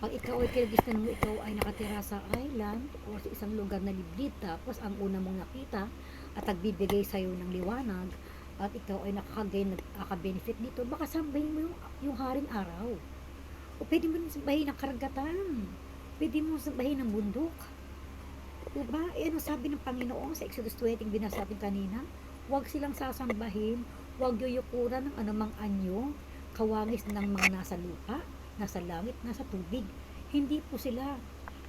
Pag ikaw ay kinagisnan mo, ikaw ay nakatira sa island o sa isang lugar na liblib, tapos ang una mong nakita at nagbibigay sa'yo ng liwanag at ikaw ay nakaka-benefit dito, baka sambahin mo yung haring araw. O pwede mo sambahin ang karagatan. Pwede mo sambahin ang bundok. Diba? Ano sabi ng Panginoon sa Exodus 20 binasa natin kanina? Huwag silang sasambahin Huwag yuyukuran ng anumang anyo, kawangis ng mga nasa lupa, nasa langit, nasa tubig. Hindi po sila.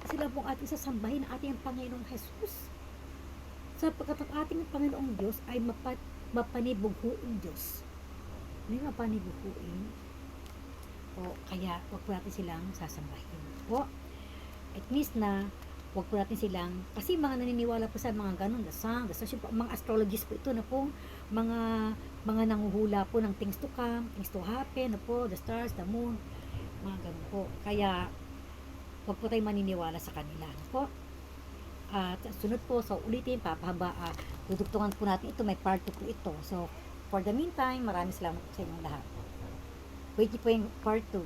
Sila po ang ating sasambahin ng ating Panginoong Jesus. Sapagkat ang ating Panginoong Diyos ay mapanibuhuing Diyos. May mapanibuhuing. O kaya, huwag po natin silang sasambahin. Po, it means na huwag po natin silang, kasi mga naniniwala po sa mga ganun, the sun, mga astrologists po ito na po, mga nanguhula po ng things to come, things to happen, na po, the stars, the moon, mga ganun po. Kaya, huwag po tayong maniniwala sa kanila. Na po. At sunod po, so ulitin, papahaba, dudugtungan po natin ito, may part 2 po ito. So, for the meantime, maraming salamat po sa inyong lahat. Wait niyo po yung part 2.